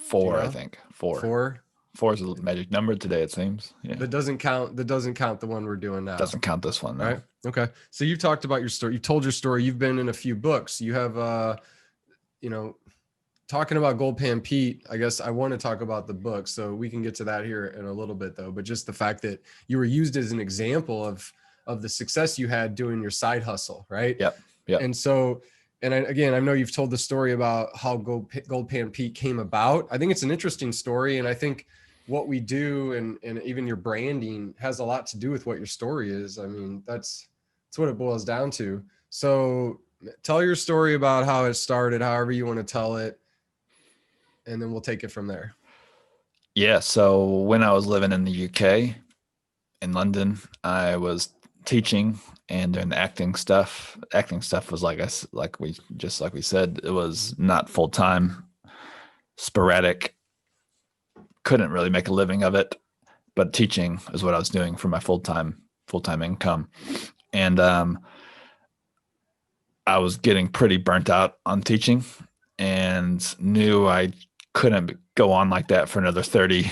4, I think. 4. 4. 4 is a magic number today, it seems. Yeah. That doesn't count the one we're doing now. Doesn't count this one, no. Right? Okay. So you've talked about your story. You've told your story. You've been in a few books. You have talking about Gold Pan Pete, I guess I want to talk about the book, so we can get to that here in a little bit though. But just the fact that you were used as an example of the success you had doing your side hustle, right? Yep. And so, I know you've told the story about how Gold Pan Pete came about. I think it's an interesting story, and I think what we do and even your branding has a lot to do with what your story is. I mean, that's what it boils down to. So tell your story about how it started, however you want to tell it, and then we'll take it from there. Yeah. So when I was living in the UK in London, I was teaching and doing acting stuff. Acting stuff was like we said, it was not full time, sporadic. Couldn't really make a living of it, but teaching is what I was doing for my full-time income. And I was getting pretty burnt out on teaching and knew I couldn't go on like that for another 30,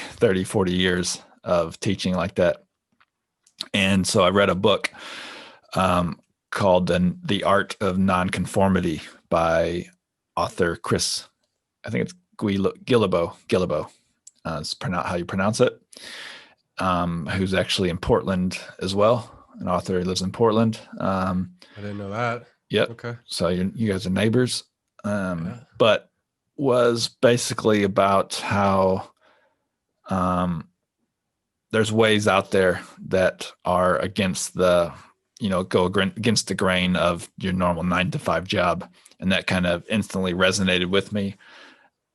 40 years of teaching like that. And so I read a book called The Art of Nonconformity by author Chris, I think it's Guillebeau. It's how you pronounce it, who's actually in Portland as well. An author who lives in Portland. I didn't know that. Yep. Okay. So you guys are neighbors. But was basically about how there's ways out there that are against the, go against the grain of your normal 9 to 5 job. And that kind of instantly resonated with me,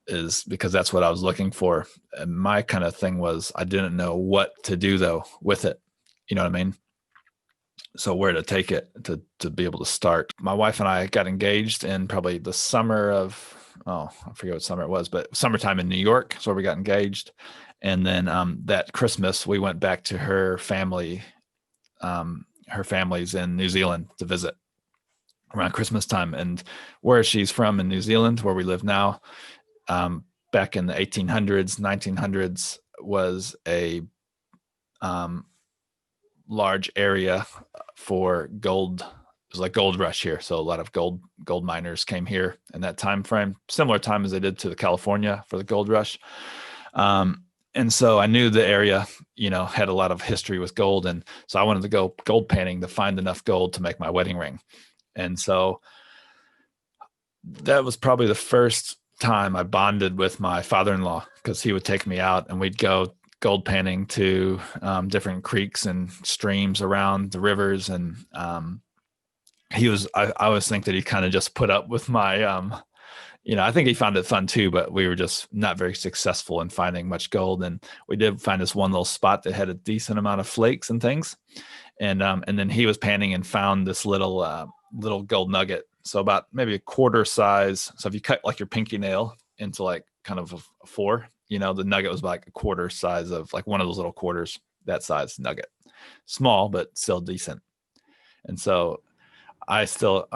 is because that's what I was looking for. And my kind of thing was, I didn't know what to do though with it. You know what I mean? So where to take it to be able to start. My wife and I got engaged in probably the summer of, I forget what summer it was, but summertime in New York. So we got engaged. And then that Christmas we went back to her family. Her family's in New Zealand to visit around Christmas time. And where she's from in New Zealand, where we live now, back in the 1800s, 1900s, was a large area for gold. It was like gold rush here. So a lot of gold miners came here in that time frame, similar time as they did to the California for the gold rush. And so I knew the area, had a lot of history with gold. And so I wanted to go gold panning to find enough gold to make my wedding ring. And so that was probably the first time I bonded with my father-in-law, because he would take me out and we'd go gold panning to different creeks and streams around the rivers. And I always think that he kind of just put up with my, I think he found it fun too, but we were just not very successful in finding much gold. And we did find this one little spot that had a decent amount of flakes and things. And then he was panning and found this little gold nugget. So about maybe a quarter size. So if you cut like your pinky nail into like kind of a 4, the nugget was like a quarter size of like one of those little quarters, that size nugget. Small, but still decent. And so I still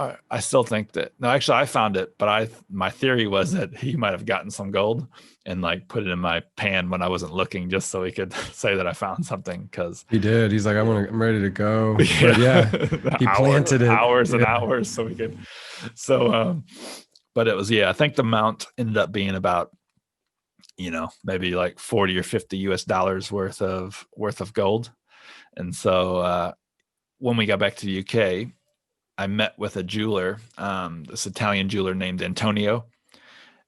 think that, no, actually I found it, but my theory was that he might have gotten some gold and like put it in my pan when I wasn't looking, just so he could say that I found something. Cause he did. He's like, I'm ready to go. Yeah. He planted it hours and hours so we could. So, but it was, I think the amount ended up being about, maybe like 40 or 50 US dollars worth of gold. And so, when we got back to the UK, I met with a jeweler, this Italian jeweler named Antonio,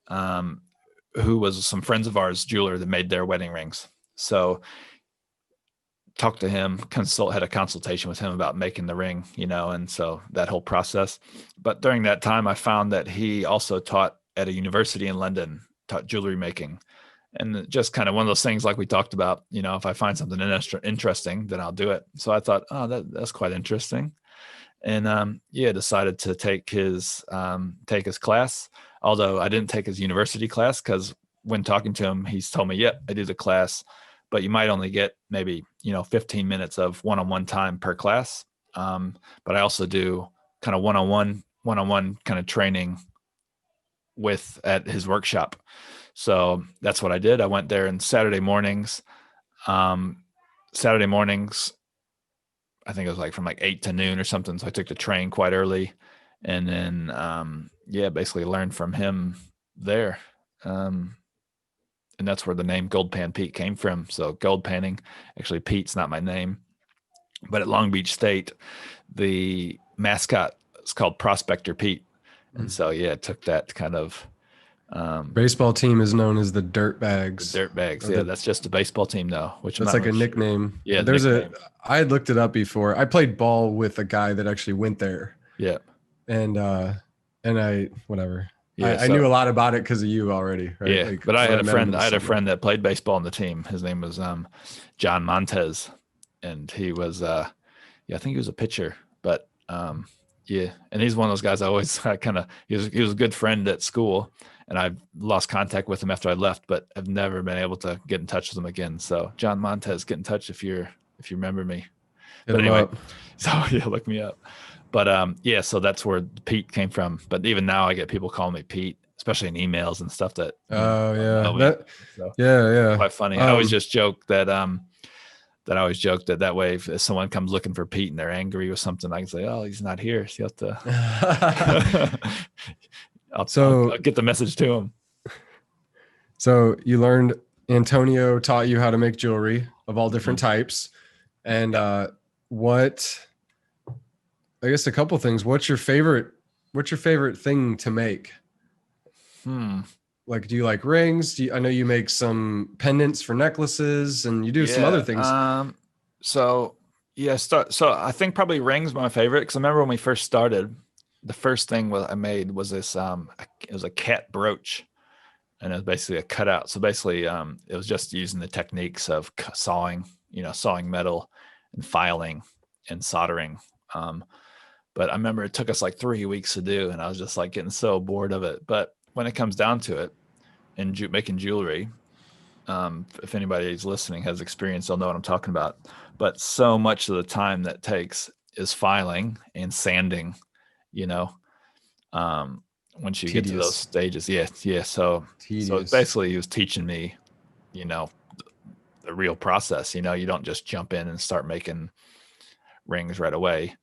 who was some friends of ours, jeweler that made their wedding rings. So talked to him, had a consultation with him about making the ring, and so that whole process. But during that time, I found that he also taught at a university in London, taught jewelry making. And just kind of one of those things like we talked about, if I find something interesting, then I'll do it. So I thought, that's quite interesting. And decided to take his class. Although I didn't take his university class, because when talking to him, he's told me, "Yep, I do the class, but you might only get maybe 15 minutes of one-on-one time per class." But I also do kind of one-on-one kind of training at his workshop. So that's what I did. I went there on Saturday mornings. I think it was like from like 8 to noon or something. So I took the train quite early, and then, basically learned from him there. And that's where the name Gold Pan Pete came from. So gold panning, actually Pete's not my name, but at Long Beach State, the mascot is called Prospector Pete. And so, it took that kind of, baseball team is known as the Dirtbags. The Dirtbags. That's just a baseball team though, which that's like a nickname. Yeah. I had looked it up before. I played ball with a guy that actually went there. Yeah. And I, whatever. Yeah, I knew a lot about it because of you already. Right? Yeah. But I had a friend that played baseball on the team. His name was, John Montez, and he was, I think he was a pitcher, but, and he's one of those guys he was a good friend at school. And I lost contact with him after I left, but I've never been able to get in touch with him again. So John Montez, get in touch if you remember me. But anyway, so look me up. But so that's where Pete came from. But even now I get people calling me Pete, especially in emails and stuff that. Oh yeah. Quite funny. I always just joke that that way if someone comes looking for Pete and they're angry or something, I can say, "Oh, he's not here." So you have to. I'll get the message to him. So you learned Antonio taught you how to make jewelry of all different types. And I guess a couple things. What's your favorite thing to make? like, do you like rings? I know you make some pendants for necklaces, and you do some other things. So yeah, so I think probably rings my favorite, because I remember when we first started, the first thing I made was this it was a cat brooch, and it was basically a cutout. So basically, it was just using the techniques of sawing, sawing metal and filing and soldering. But I remember it took us like 3 weeks to do, and I was just like getting so bored of it. But when it comes down to it, in making jewelry, if anybody's listening has experience, they'll know what I'm talking about. But so much of the time that takes is filing and sanding, you know, once you get to those stages. Yeah. So basically he was teaching me, the real process. You don't just jump in and start making rings right away.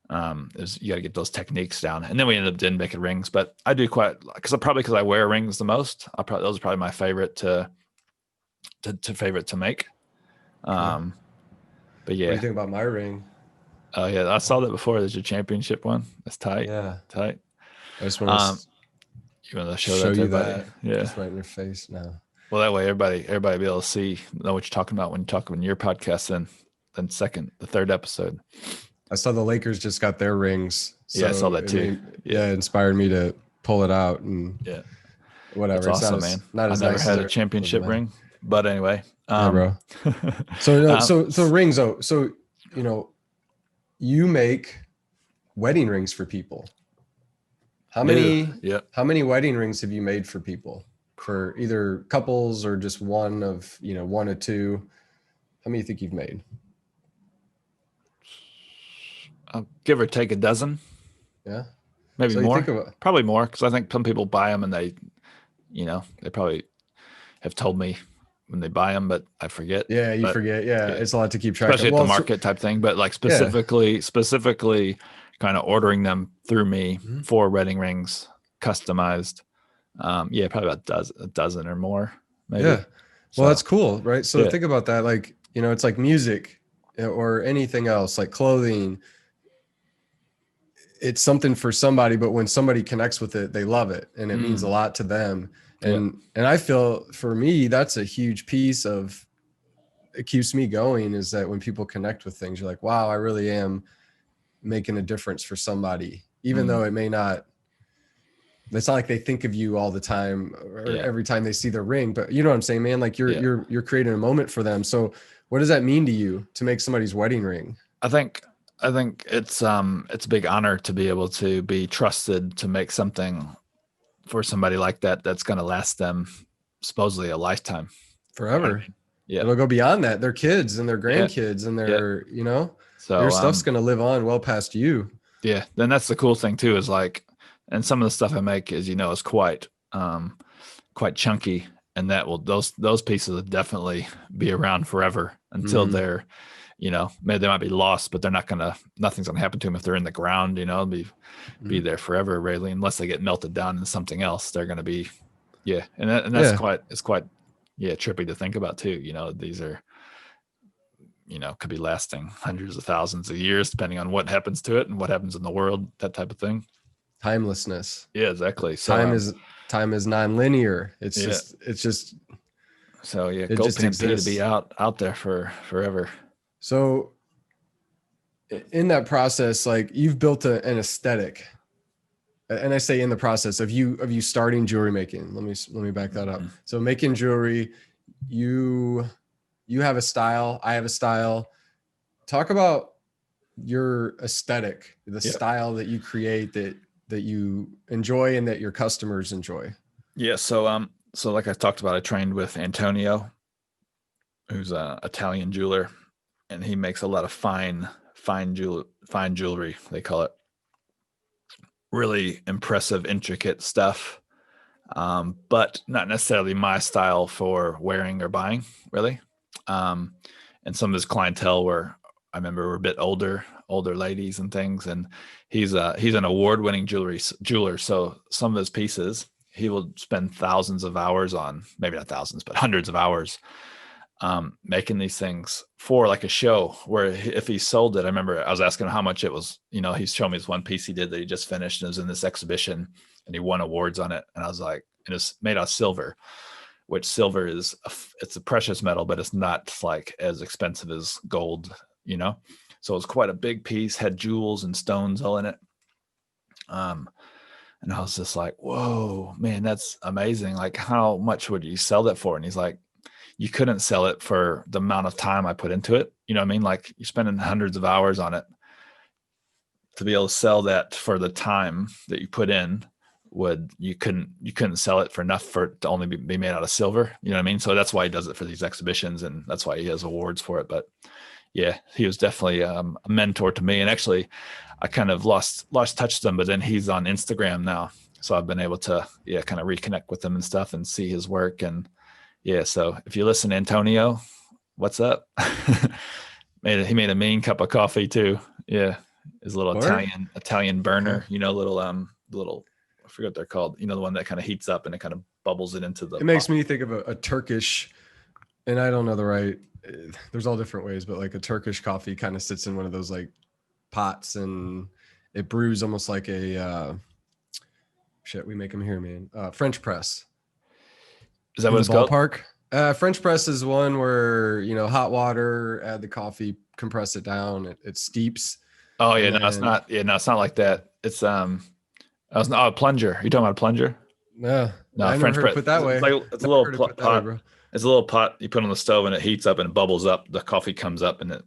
You got to get those techniques down, and then we ended up making rings. But I do because I wear rings the most. Those are probably my favorite to make. But yeah. What do you think about my ring? Oh yeah, I saw that before. There's your championship one. That's tight. Yeah, tight. I just want to. You want to show that to everybody? That? Yeah, just right in your face now. Well, that way everybody be able to know what you're talking about when you talk on your podcast. Then the third episode. I saw the Lakers just got their rings. So yeah, I saw that too. It inspired me to pull it out and whatever. It's awesome, man. I've never had a championship ring, but anyway. Yeah, bro. So rings though. So you make wedding rings for people. How many wedding rings have you made for people? For either couples or just one or two? How many do you think you've made? I'll give or take a dozen. Yeah. Maybe so more. Probably more, because I think some people buy them and they probably have told me when they buy them, but I forget. Yeah, you forget. Yeah, it's a lot to keep track of. Especially at the market type thing, but like specifically kind of ordering them through me for wedding rings, customized. Probably about a dozen or more, maybe. Yeah. Well, that's cool, right? So think about that. Like, it's like music or anything else, like clothing. It's something for somebody, but when somebody connects with it, they love it, and it means a lot to them. And I feel for me, that's a huge piece of it keeps me going, is that when people connect with things, you're like, wow, I really am making a difference for somebody, even though it may not. It's not like they think of you all the time or every time they see the ring, but you know what I'm saying, man? Like you're creating a moment for them. So what does that mean to you to make somebody's wedding ring? I think it's a big honor to be able to be trusted to make something for somebody like that that's going to last them supposedly a lifetime, forever. Yeah, it'll go beyond that. Their kids and their grandkids and their so your stuff's going to live on well past you. Yeah, then that's the cool thing too, is like, and some of the stuff I make is is quite chunky, and those pieces will definitely be around forever until they're maybe they might be lost, but nothing's gonna happen to them if they're in the ground. They'll be there forever, really, unless they get melted down into something else. They're gonna be that's quite trippy to think about too. These are could be lasting hundreds of thousands of years, depending on what happens to it and what happens in the world, that type of thing. Timelessness. Yeah, exactly. So time is non-linear. It's just so Gold PMP to be out there for forever. So in that process, like, you've built an aesthetic, and I say in the process of you starting jewelry making. Let me back that up. So making jewelry, you have a style, I have a style. Talk about your aesthetic, the style that you create, that you enjoy and that your customers enjoy. Yeah. So like I talked about, I trained with Antonio, who's an Italian jeweler, and he makes a lot of fine jewelry, they call it. Really impressive, intricate stuff. But not necessarily my style for wearing or buying, really. And some of his clientele were a bit older ladies and things. And he's an award-winning jeweler. So some of his pieces, he will spend thousands of hours on, maybe not thousands, but hundreds of hours making these things for like a show where if he sold it, I remember I was asking him how much it was. He's showing me this one piece he did that he just finished and it was in this exhibition and he won awards on it. And I was like, and it's made out of silver, which silver is, it's a precious metal, but it's not like as expensive as gold, So it was quite a big piece, had jewels and stones all in it. And I was just like, whoa, man, that's amazing. Like, how much would you sell that for? And he's like, you couldn't sell it for the amount of time I put into it. You know what I mean? Like, you're spending hundreds of hours on it. To be able to sell that for the time that you put in, you couldn't sell it for enough for it to only be made out of silver. You know what I mean? So that's why he does it for these exhibitions, and that's why he has awards for it. But yeah, he was definitely a mentor to me. And actually, I kind of lost touch with him, but then he's on Instagram now. So I've been able to, kind of reconnect with him and stuff and see his work. And so if you listen, Antonio, what's up? He made a mean cup of coffee too. Yeah. His little Italian burner, little, I forget what they're called, the one that kind of heats up and it kind of bubbles it into the. It makes me think of a Turkish, and I don't know there's all different ways, but like a Turkish coffee kind of sits in one of those like pots and it brews almost like a we make them here, man. French press. Is that what it's called? Ballpark. French press is one where hot water, add the coffee, compress it down, it steeps. Oh yeah, no, it's not. Yeah, no, it's not like that. It's a plunger. Are you talking about a plunger? No, I French press. Put that way. It's a little pot. It's a little pot you put on the stove and it heats up and it bubbles up. The coffee comes up and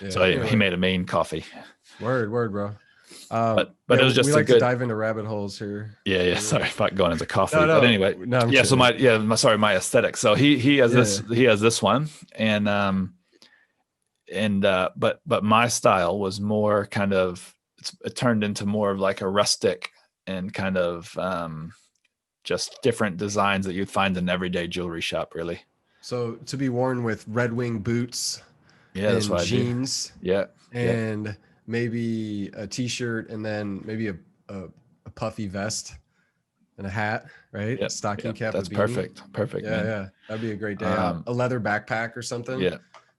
So anyway, he made a mean coffee. Word, bro. But it was just we like to dive into rabbit holes here. Yeah. Sorry about going into coffee, but anyway. No, I'm kidding. So my aesthetic. So he has this. He has this one, but my style was more kind of. It turned into more of like a rustic and kind of just different designs that you'd find in an everyday jewelry shop, really. So to be worn with Red Wing boots, that's what jeans, I do. and maybe a t-shirt, and then maybe a puffy vest and a hat, right? Yep. Stocking cap. That's perfect. Yeah, that'd be a great day. A leather backpack or something. Yeah,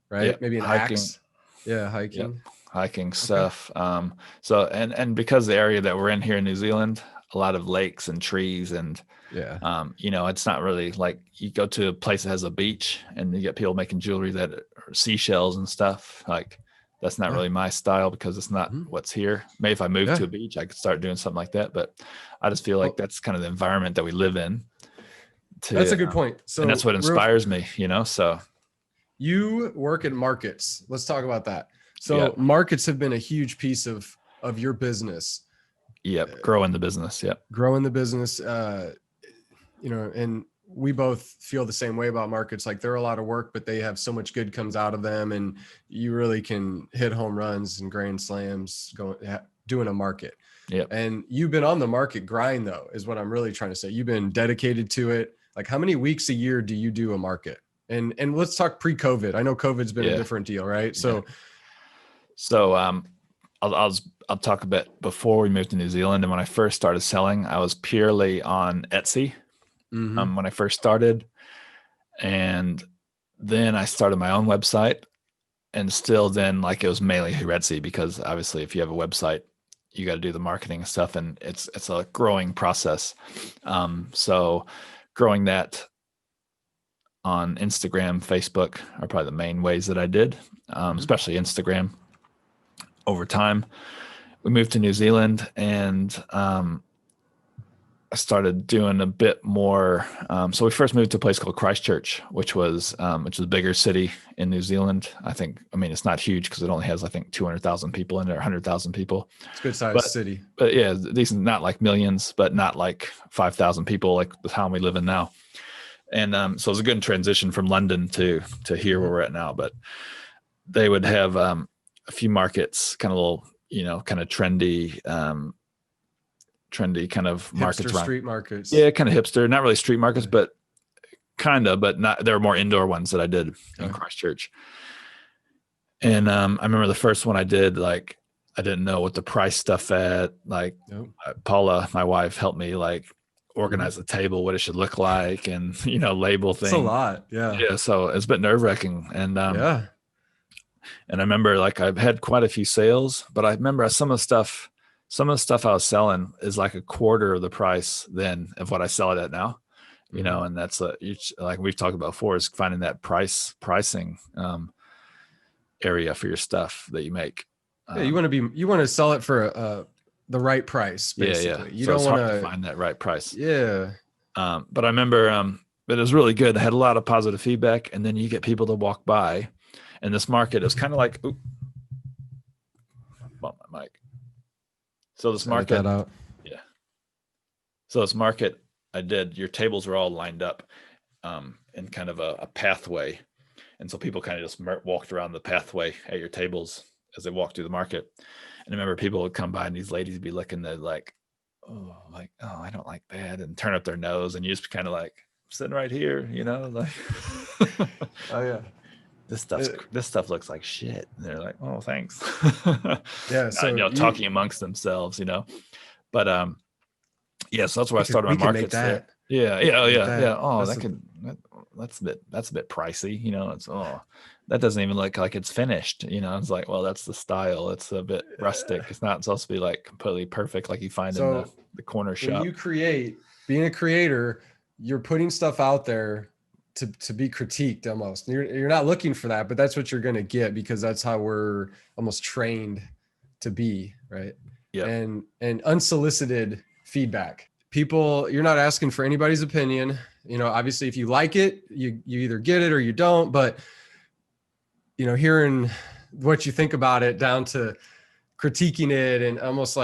right. Yep. Maybe an axe. Yeah, hiking. Yep. Hiking stuff. So and because the area that we're in here in New Zealand, a lot of lakes and trees and it's not really like you go to a place that has a beach and you get people making jewelry that are seashells and stuff. Like that's not really my style because it's not what's here. Maybe if I moved to a beach, I could start doing something like that. But I just feel like that's kind of the environment that we live in. That's a good point. So and that's what inspires me, so. You work in markets. Let's talk about that. So markets have been a huge piece of your business. Yep. Growing the business. Yep. Growing the business. And we both feel the same way about markets. Like they're a lot of work, but they have so much good comes out of them. And you really can hit home runs and grand slams doing a market. Yep. And you've been on the market grind though, is what I'm really trying to say. You've been dedicated to it. Like how many weeks a year do you do a market? And let's talk pre-COVID. I know COVID's been a different deal, right? So I'll talk a bit before we moved to New Zealand. And when I first started selling, I was purely on Etsy when I first started. And then I started my own website and still then like it was mainly through Etsy because obviously if you have a website, you got to do the marketing and stuff. And it's a growing process. So growing that on Instagram, Facebook are probably the main ways that I did, especially Instagram. Over time, we moved to New Zealand and I started doing a bit more. So we first moved to a place called Christchurch, which is a bigger city in New Zealand. It's not huge because it only has, 200,000 people in there, 100,000 people. It's a good sized city. But yeah, decent, not like millions, but not like 5,000 people like the town we live in now. And so it was a good transition from London to here where we're at now. But they would have a few markets, kind of little, kind of trendy kind of markets, hipster street markets. Yeah, kind of hipster, not really street markets, but not. There were more indoor ones that I did in Christchurch. And I remember the first one I did, I didn't know what the price stuff at. Paula, my wife, helped me organize the table, what it should look like, and label It's a things. lot. Yeah. Yeah, so it's a bit nerve-wracking. And Yeah. and I remember like I've had quite a few sales, but I remember some of the stuff I was selling is like a quarter of the price then of what I sell it at now. And that's like we've talked about before, is finding that pricing area for your stuff that you make. Yeah, you want to sell it for the right price, basically. Yeah. You So don't it's want hard to to find that right price. Yeah. But I remember, but it was really good. I had a lot of positive feedback, and then you get people to walk by, and this market is kind of like, oop, bump my mic. So this market, that out. yeah. So this market, your tables were all lined up in kind of a pathway. And so people kind of just walked around the pathway at your tables as they walked through the market. And I remember people would come by and these ladies would be looking at oh, I don't like that, and turn up their nose, and you just kind of like, I'm sitting right here, like, Oh yeah. This stuff looks like shit. And they're like, oh, thanks. Yeah. So talking amongst themselves, but yeah, so that's where I started my markets there. Yeah. Oh, that's a bit pricey. It's that doesn't even look like it's finished. It's like, well, that's the style. It's a bit rustic. It's not supposed to be like completely perfect like you find in the corner shop. When being a creator, you're putting stuff out there to be critiqued almost. You're not looking for that, but that's what you're going to get, because that's how we're almost trained to be, right? Yeah. And unsolicited feedback. You're not asking for anybody's opinion. Obviously if you like it, you either get it or you don't, but hearing what you think about it down to critiquing it and almost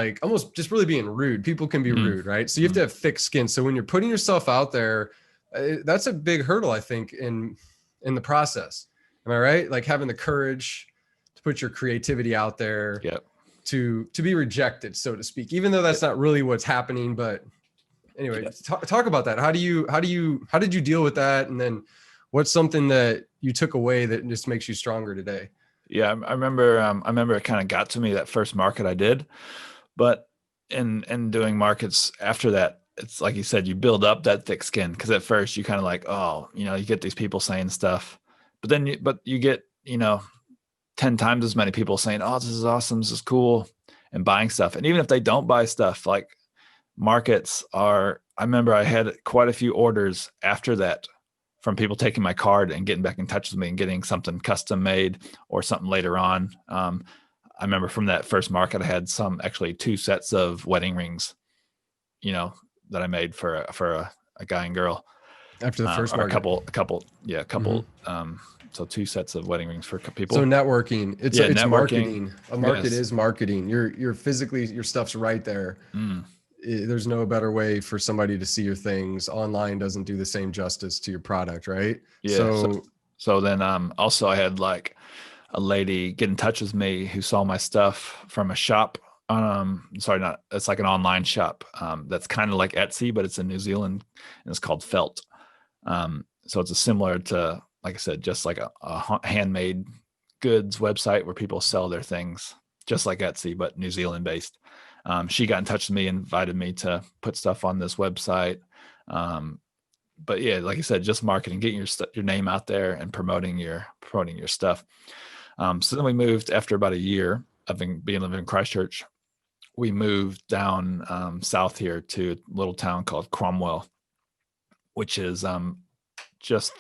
just really being rude. People can be rude, right? So you have to have thick skin. So when you're putting yourself out there, that's a big hurdle, I think, in the process. Am I right? Like having the courage to put your creativity out there, to be rejected, so to speak, even though that's not really what's happening. But anyway, talk about that. How did you deal with that? And then what's something that you took away that just makes you stronger today? Yeah, I remember it kind of got to me that first market I did, but in doing markets after that, it's like you said, you build up that thick skin, because at first you kind of like, oh, you get these people saying stuff, but then you get 10 times as many people saying, oh, this is awesome, this is cool, and buying stuff. And even if they don't buy stuff, like markets I remember I had quite a few orders after that from people taking my card and getting back in touch with me and getting something custom made or something later on. I remember from that first market, I had actually 2 sets of wedding rings, that I made for a guy and girl after the first market. A couple. So 2 sets of wedding rings for people. So networking, it's networking. Marketing. A market is marketing. You're physically, your stuff's right there. There's no better way for somebody to see your things. Online doesn't do the same justice to your product, right? Yeah. So then also I had like a lady get in touch with me who saw my stuff from a shop. It's like an online shop that's kind of like Etsy, but it's in New Zealand, and it's called Felt. So it's similar to, like I said, just like a handmade goods website where people sell their things, just like Etsy, but New Zealand based. She got in touch with me, invited me to put stuff on this website. But yeah, like I said, just marketing, getting your name out there and promoting your stuff. So then we moved after about a year of living in Christchurch. We moved down south here to a little town called Cromwell, which is just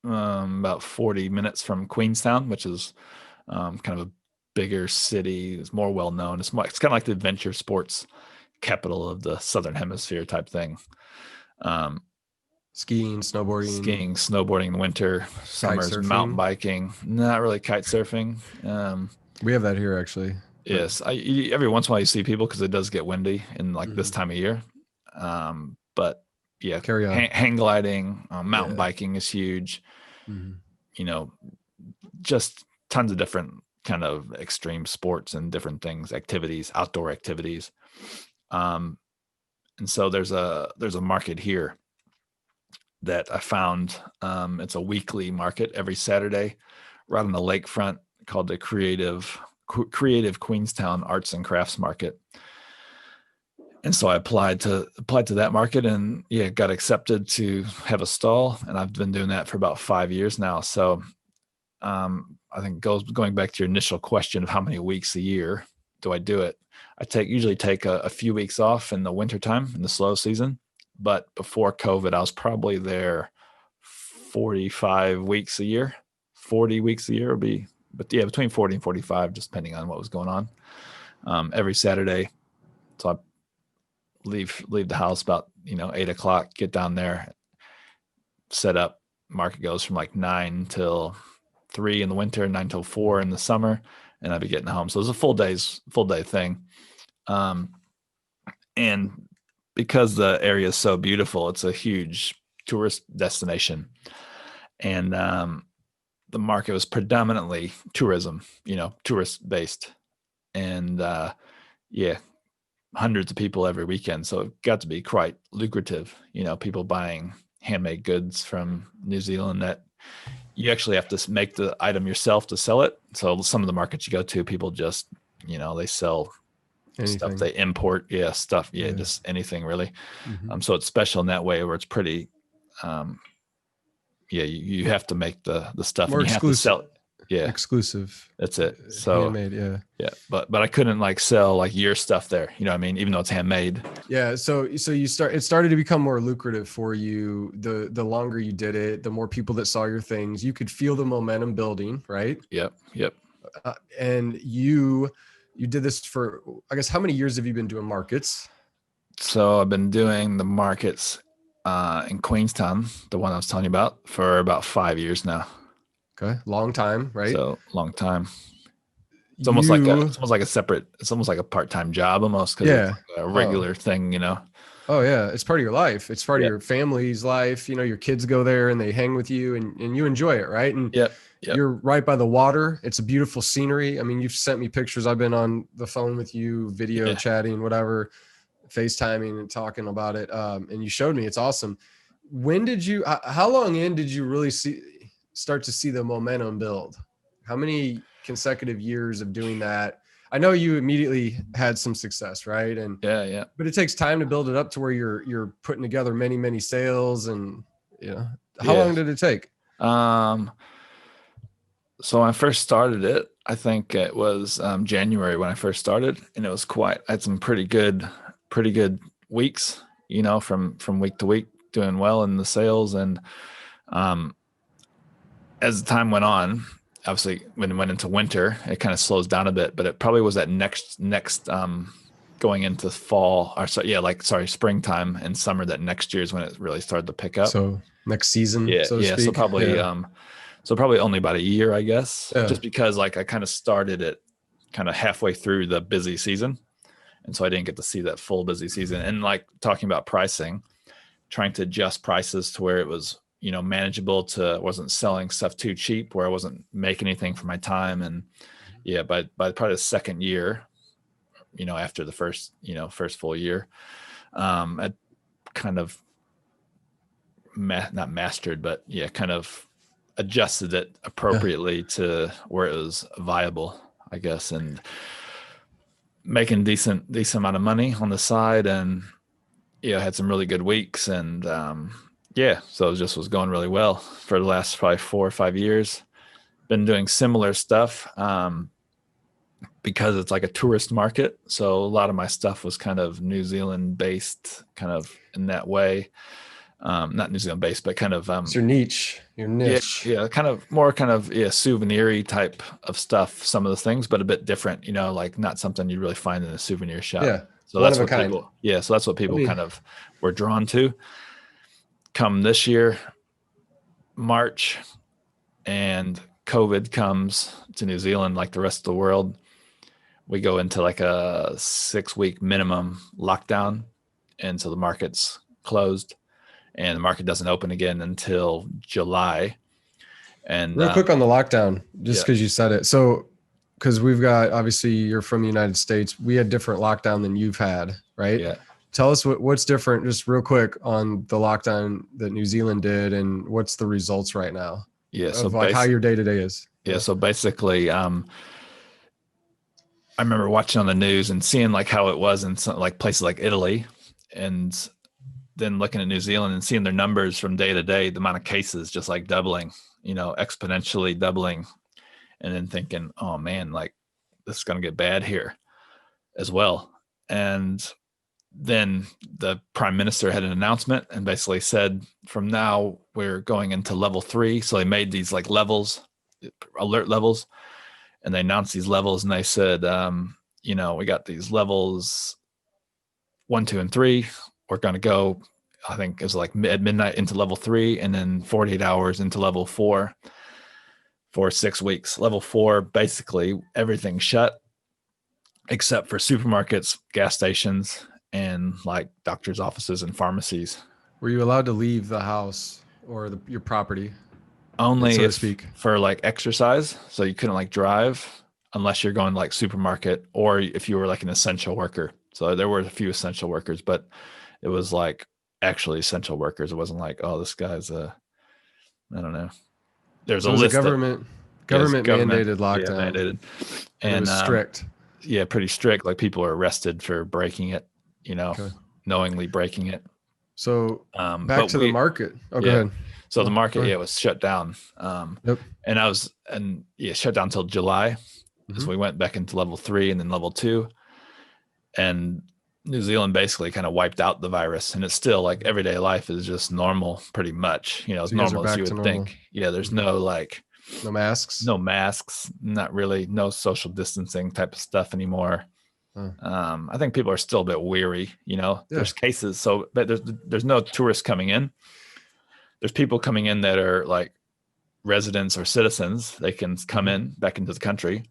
about 40 minutes from Queenstown, which is kind of a bigger city. It's more well known. It's kind of like the adventure sports capital of the Southern Hemisphere type thing. Skiing, snowboarding in the winter, summers, mountain biking. Not really kite surfing. We have that here actually. Yes, every once in a while you see people because it does get windy in like this time of year. But yeah, carry on. Hang gliding, mountain biking is huge. Just tons of different kind of extreme sports and different things, activities, outdoor activities. And so there's a market here that I found. It's a weekly market every Saturday right on the lakefront called the Creative Queenstown Arts and Crafts Market. And so I applied to that market, and yeah, got accepted to have a stall, and I've been doing that for about 5 years now. So I think going back to your initial question of how many weeks a year do I do it, usually take a few weeks off in the wintertime, in the slow season. But before COVID, I was probably there 45 weeks a year. 40 weeks a year would be, but yeah, between 40 and 45, just depending on what was going on. Every Saturday. So I leave the house about 8 o'clock, get down there, set up. Market goes from like 9 till 3 in the winter, 9 till 4 in the summer, and I'd be getting home. So it was a full day thing. And because the area is so beautiful, it's a huge tourist destination, and the market was predominantly tourism, tourist based, and yeah, hundreds of people every weekend. So it got to be quite lucrative, people buying handmade goods from New Zealand that you actually have to make the item yourself to sell it. So some of the markets you go to, people just, they sell Anything. stuff they import. Yeah. Stuff. Yeah. Just anything really. Mm-hmm. So it's special in that way where it's pretty, you have to make the stuff More and you exclusive. have to sell it. Yeah. Exclusive. That's it. So handmade. Yeah. But I couldn't like sell like your stuff there. You know what I mean? Even though it's handmade. Yeah. So it started to become more lucrative for you. The longer you did it, the more people that saw your things, you could feel the momentum building, right? Yep. And you did this for, I guess, how many years have you been doing markets? So I've been doing the markets in Queenstown, the one I was telling you about, for about 5 years now. Okay. Long time, right? So long time. It's almost like a part-time job almost, because it's like a regular thing, Oh yeah. It's part of your life. It's part of your family's life. Your kids go there and they hang with you and you enjoy it. Right. And you're right by the water. It's a beautiful scenery. I mean, you've sent me pictures. I've been on the phone with you, video chatting, whatever, FaceTiming and talking about it. And you showed me, it's awesome. How long in did you really start to see the momentum build? How many consecutive years of doing that? I know you immediately had some success, right? And but it takes time to build it up to where you're putting together many, many sales, and how long did it take? So when I first started it, I think it was January when I first started, and it was I had some pretty good weeks, from week to week, doing well in the sales. And as the time went on, obviously when it went into winter, it kind of slows down a bit, but it probably was that next going into fall, springtime and summer, that next year is when it really started to pick up. So next season, so to speak. So probably, probably only about a year, I guess, just because like I kind of started it kind of halfway through the busy season. And so I didn't get to see that full busy season. And like talking about pricing, trying to adjust prices to where it was, manageable, wasn't selling stuff too cheap, where I wasn't making anything for my time. And by probably the second year, after the first full year, I kind of not mastered, but kind of adjusted it appropriately to where it was viable, I guess, and making decent amount of money on the side, and had some really good weeks, and so it just was going really well for the last probably 4 or 5 years. Been doing similar stuff because it's like a tourist market, so a lot of my stuff was kind of New Zealand based, kind of in that way. Not New Zealand based, but kind of it's your niche. Kind of souvenir-y type of stuff, some of the things, but a bit different, like not something you'd really find in a souvenir shop. So that's what people so that's what people kind of were drawn to. Come this year, March, and COVID comes to New Zealand like the rest of the world. We go into like a 6-week minimum lockdown, and so the market's closed, and the market doesn't open again until July. And real quick on the lockdown, just because you said it. So, because we've got, obviously you're from the United States, we had different lockdown than you've had, right? Yeah. Tell us what's different, just real quick, on the lockdown that New Zealand did, and what's the results right now? Yeah. So like how your day-to-day is. Yeah. So basically, I remember watching on the news and seeing like how it was in some, like places like Italy, and then looking at New Zealand and seeing their numbers from day to day, the amount of cases just like doubling, exponentially doubling, and then thinking, oh man, like this is going to get bad here as well. And then the prime minister had an announcement and basically said, from now we're going into level 3. So they made these like levels, alert levels, and they announced these levels, and they said, we got these levels 1, 2, and 3. We're going to go, I think it was like at midnight into level 3, and then 48 hours into level 4 for 6 weeks. Level 4, basically everything shut except for supermarkets, gas stations, and like doctors' offices and pharmacies. Were you allowed to leave the house or your property, Only so to if speak? for like exercise. So you couldn't like drive unless you're going to like supermarket, or if you were like an essential worker. So there were a few essential workers, but it was like actually essential workers. It wasn't like, oh, this guy's I don't know. There's So a it was a list of government government, mandated yeah, lockdown, mandated, and it and was strict. yeah, pretty strict. Like people are arrested for breaking it, Okay. knowingly breaking it. So back But to the market. Oh, go yeah. ahead. So the No, market, go ahead. yeah, was shut down. Yep. And shut down until July. Mhm. So we went back into level 3 and then level 2. And New Zealand basically kind of wiped out the virus, and it's still like everyday life is just normal, pretty much, as So you guys are normal as back you to would normal. think. Yeah, there's Mhm. No masks. no masks, not really, no social distancing type of stuff anymore. Oh. I think people are still a bit weary. Yeah. There's cases, but there's no tourists coming in. There's people coming in that are like residents or citizens. They can come in back into the country,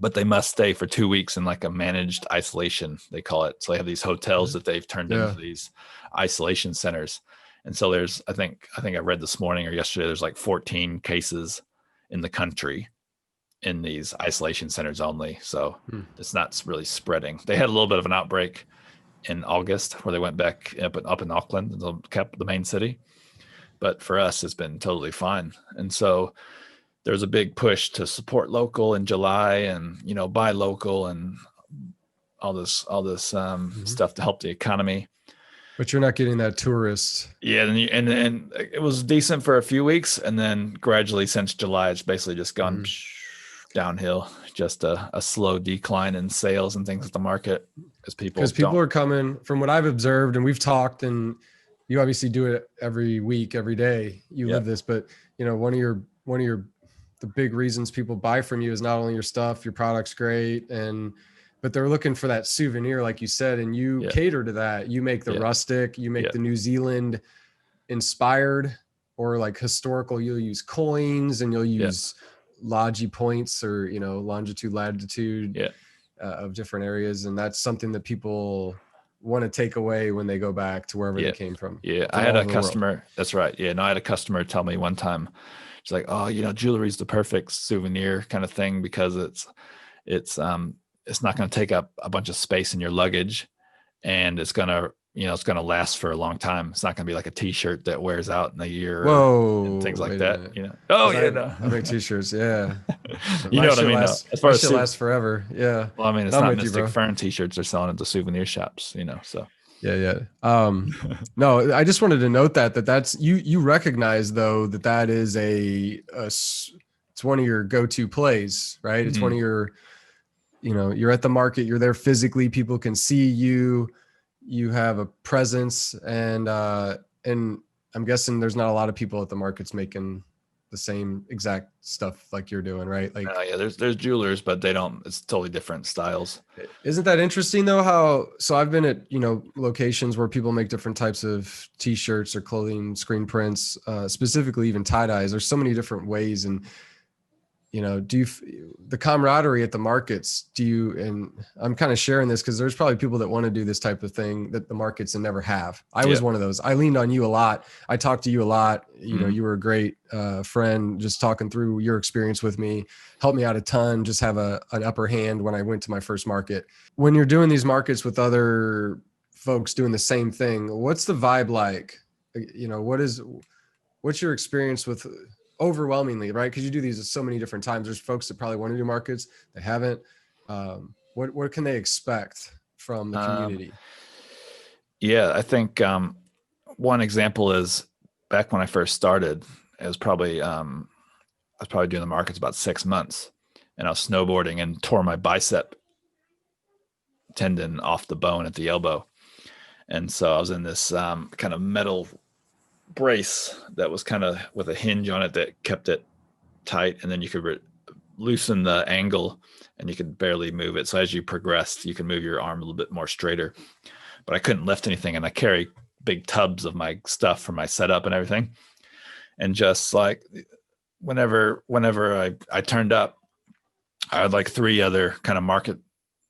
but they must stay for 2 weeks in like a managed isolation, they call it. So they have these hotels that they've turned Yeah. into these isolation centers. And so there's, I think I read this morning or yesterday, there's like 14 cases in the country in these isolation centers only. So it's not really spreading. They had a little bit of an outbreak in August where they went back up in Auckland, the main city. But for us, it's been totally fine. And so there's a big push to support local in July, and buy local and all this stuff to help the economy. But you're not getting that tourist. Yeah, and it was decent for a few weeks, and then gradually since July, it's basically just gone downhill. Just a slow decline in sales and things at the market because people are coming. From what I've observed, and we've talked, and you obviously do it every week, every day. You live this, but one of your the big reasons people buy from you is not only your stuff, your product's great, but they're looking for that souvenir, like you said, and you cater to that. You make the rustic, you make the New Zealand inspired or like historical. You'll use coins and you'll use Logi points or, longitude, latitude of different areas. And that's something that people want to take away when they go back to wherever they came from. Yeah. I had a customer. That's right. Yeah. No, I had a customer tell me one time, she's like, oh, jewelry is the perfect souvenir kind of thing because it's not going to take up a bunch of space in your luggage, and it's going to, it's going to last for a long time. It's not going to be like a t-shirt that wears out in a year. Whoa, and things like that. Oh yeah. No. I make t-shirts. Yeah. You know what I mean? As far as lasts forever. Yeah. Well, I mean, it's not Mystic Fern t-shirts they're selling at the souvenir shops, so. Yeah. No, I just wanted to note that's you recognize though that is it's one of your go-to plays, right? It's one of your, you're at the market, you're there physically, people can see you, you have a presence, and I'm guessing there's not a lot of people at the markets making the same exact stuff like you're doing, right? Like, there's jewelers, but it's totally different styles. Isn't that interesting though? So I've been at, locations where people make different types of t-shirts or clothing, screen prints, specifically even tie-dyes. There's so many different ways. And, the camaraderie at the markets, and I'm kind of sharing this because there's probably people that want to do this type of thing that the markets and never have. I was one of those. I leaned on you a lot. I talked to you a lot. You were a great friend, just talking through your experience with me, helped me out a ton, just have an upper hand when I went to my first market. When you're doing these markets with other folks doing the same thing, what's the vibe like? What's your experience with overwhelmingly, right? Because you do these so many different times. There's folks that probably want to do markets, they haven't. What can they expect from the Um, community? yeah, I think one example is back when I first started. It was probably I was probably doing the markets about 6 months, and I was snowboarding and tore my bicep tendon off the bone at the elbow. And so I was in this kind of metal brace that was kind of with a hinge on it that kept it tight, and then you could loosen the angle and you could barely move it. So as you progressed, you can move your arm a little bit more straighter. But I couldn't lift anything, and I carry big tubs of my stuff for my setup and everything. And just like whenever I turned up, I had like three other kind of market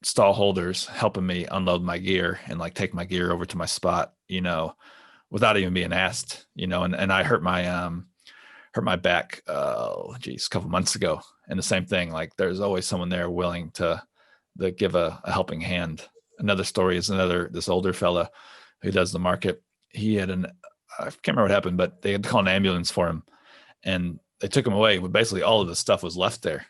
stall holders helping me unload my gear and like take my gear over to my spot, without even being asked, and I hurt my back a couple months ago. And the same thing, like there's always someone there willing to give a helping hand. Another story is this older fella who does the market. He had I can't remember what happened, but they had to call an ambulance for him, and they took him away. But basically all of the stuff was left there,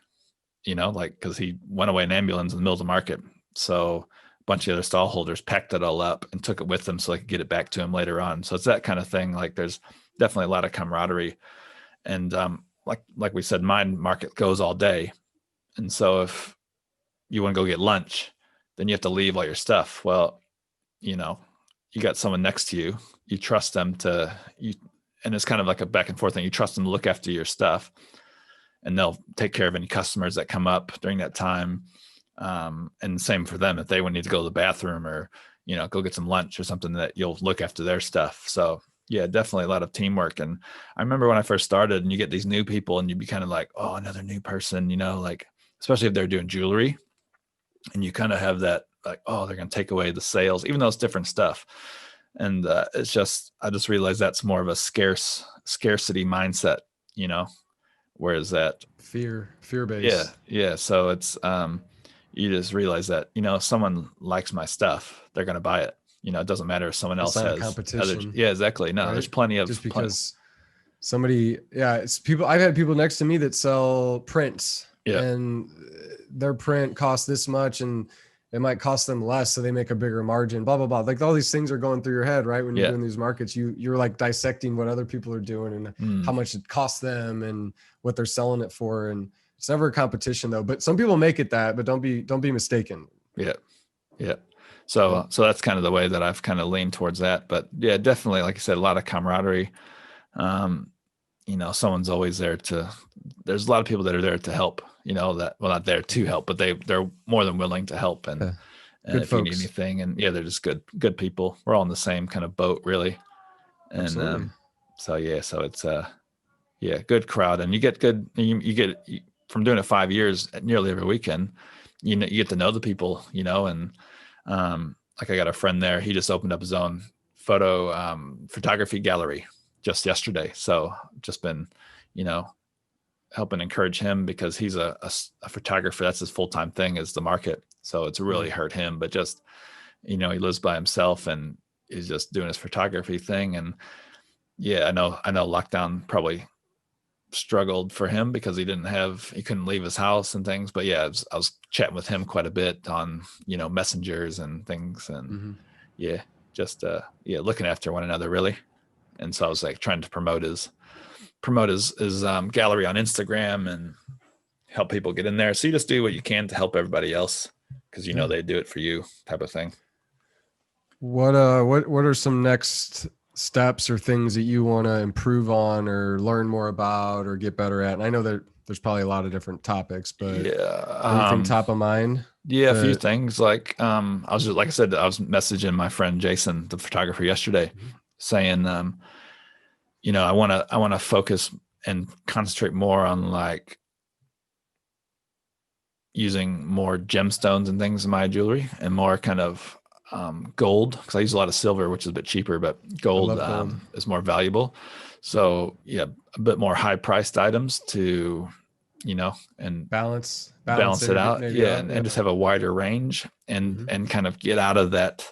like, cause he went away in an ambulance in the middle of the market. So a bunch of other stall holders packed it all up and took it with them so they could get it back to him later on. So it's that kind of thing. Like there's definitely a lot of camaraderie. And like we said, my market goes all day. And so if you want to go get lunch, then you have to leave all your stuff. Well, you got someone next to you, you trust them and it's kind of like a back and forth thing. You trust them to look after your stuff, and they'll take care of any customers that come up during that time. And same for them. If they would need to go to the bathroom or, go get some lunch or something, that you'll look after their stuff. So yeah, definitely a lot of teamwork. And I remember when I first started and you get these new people and you'd be kind of like, oh, another new person, like, especially if they're doing jewelry, and you kind of have that like, oh, they're going to take away the sales, even though it's different stuff. And I just realized that's more of a scarcity mindset, whereas that Fear based. yeah. So it's you just realize that if someone likes my stuff, they're going to buy it. It doesn't matter if someone else has competition. Yeah, exactly. No, right? There's plenty of just because it's people. I've had people next to me that sell prints, and their print costs this much, and it might cost them less, so they make a bigger margin. Blah blah blah. Like all these things are going through your head, right? When you're doing these markets, you're like dissecting what other people are doing and how much it costs them and what they're selling it for, and it's never a competition though. But some people make it that, but don't be mistaken. Yeah. So that's kind of the way that I've kind of leaned towards that. But yeah, definitely, like I said, a lot of camaraderie. Someone's always there there's a lot of people that are there to help, not there to help, but they're more than willing to help. And if folks. You need anything, and they're just good people. We're all in the same kind of boat, really. And so it's good crowd, and you get you get from doing it 5 years nearly every weekend, you get to know the people, and like I got a friend there, he just opened up his own photography gallery just yesterday. So just been, helping encourage him, because he's a photographer. That's his full-time thing, is the market. So it's really hurt him, but just, he lives by himself and he's just doing his photography thing. And I know lockdown probably struggled for him because he couldn't leave his house and things. But I was chatting with him quite a bit on, messengers and things, and looking after one another, really. And so I was like trying to promote his gallery on Instagram and help people get in there. So you just do what you can to help everybody else, because they do it for you, type of thing. What are some next steps or things that you want to improve on or learn more about or get better at? And I know that there's probably a lot of different topics, but anything top of mind? Yeah, a few things. Like I was messaging my friend Jason, the photographer, yesterday, saying I want to focus and concentrate more on like using more gemstones and things in my jewelry, and more kind of gold, because I use a lot of silver, which is a bit cheaper, but gold is more valuable. So a bit more high priced items to, and balance it out. And just have a wider range, and kind of get out of that,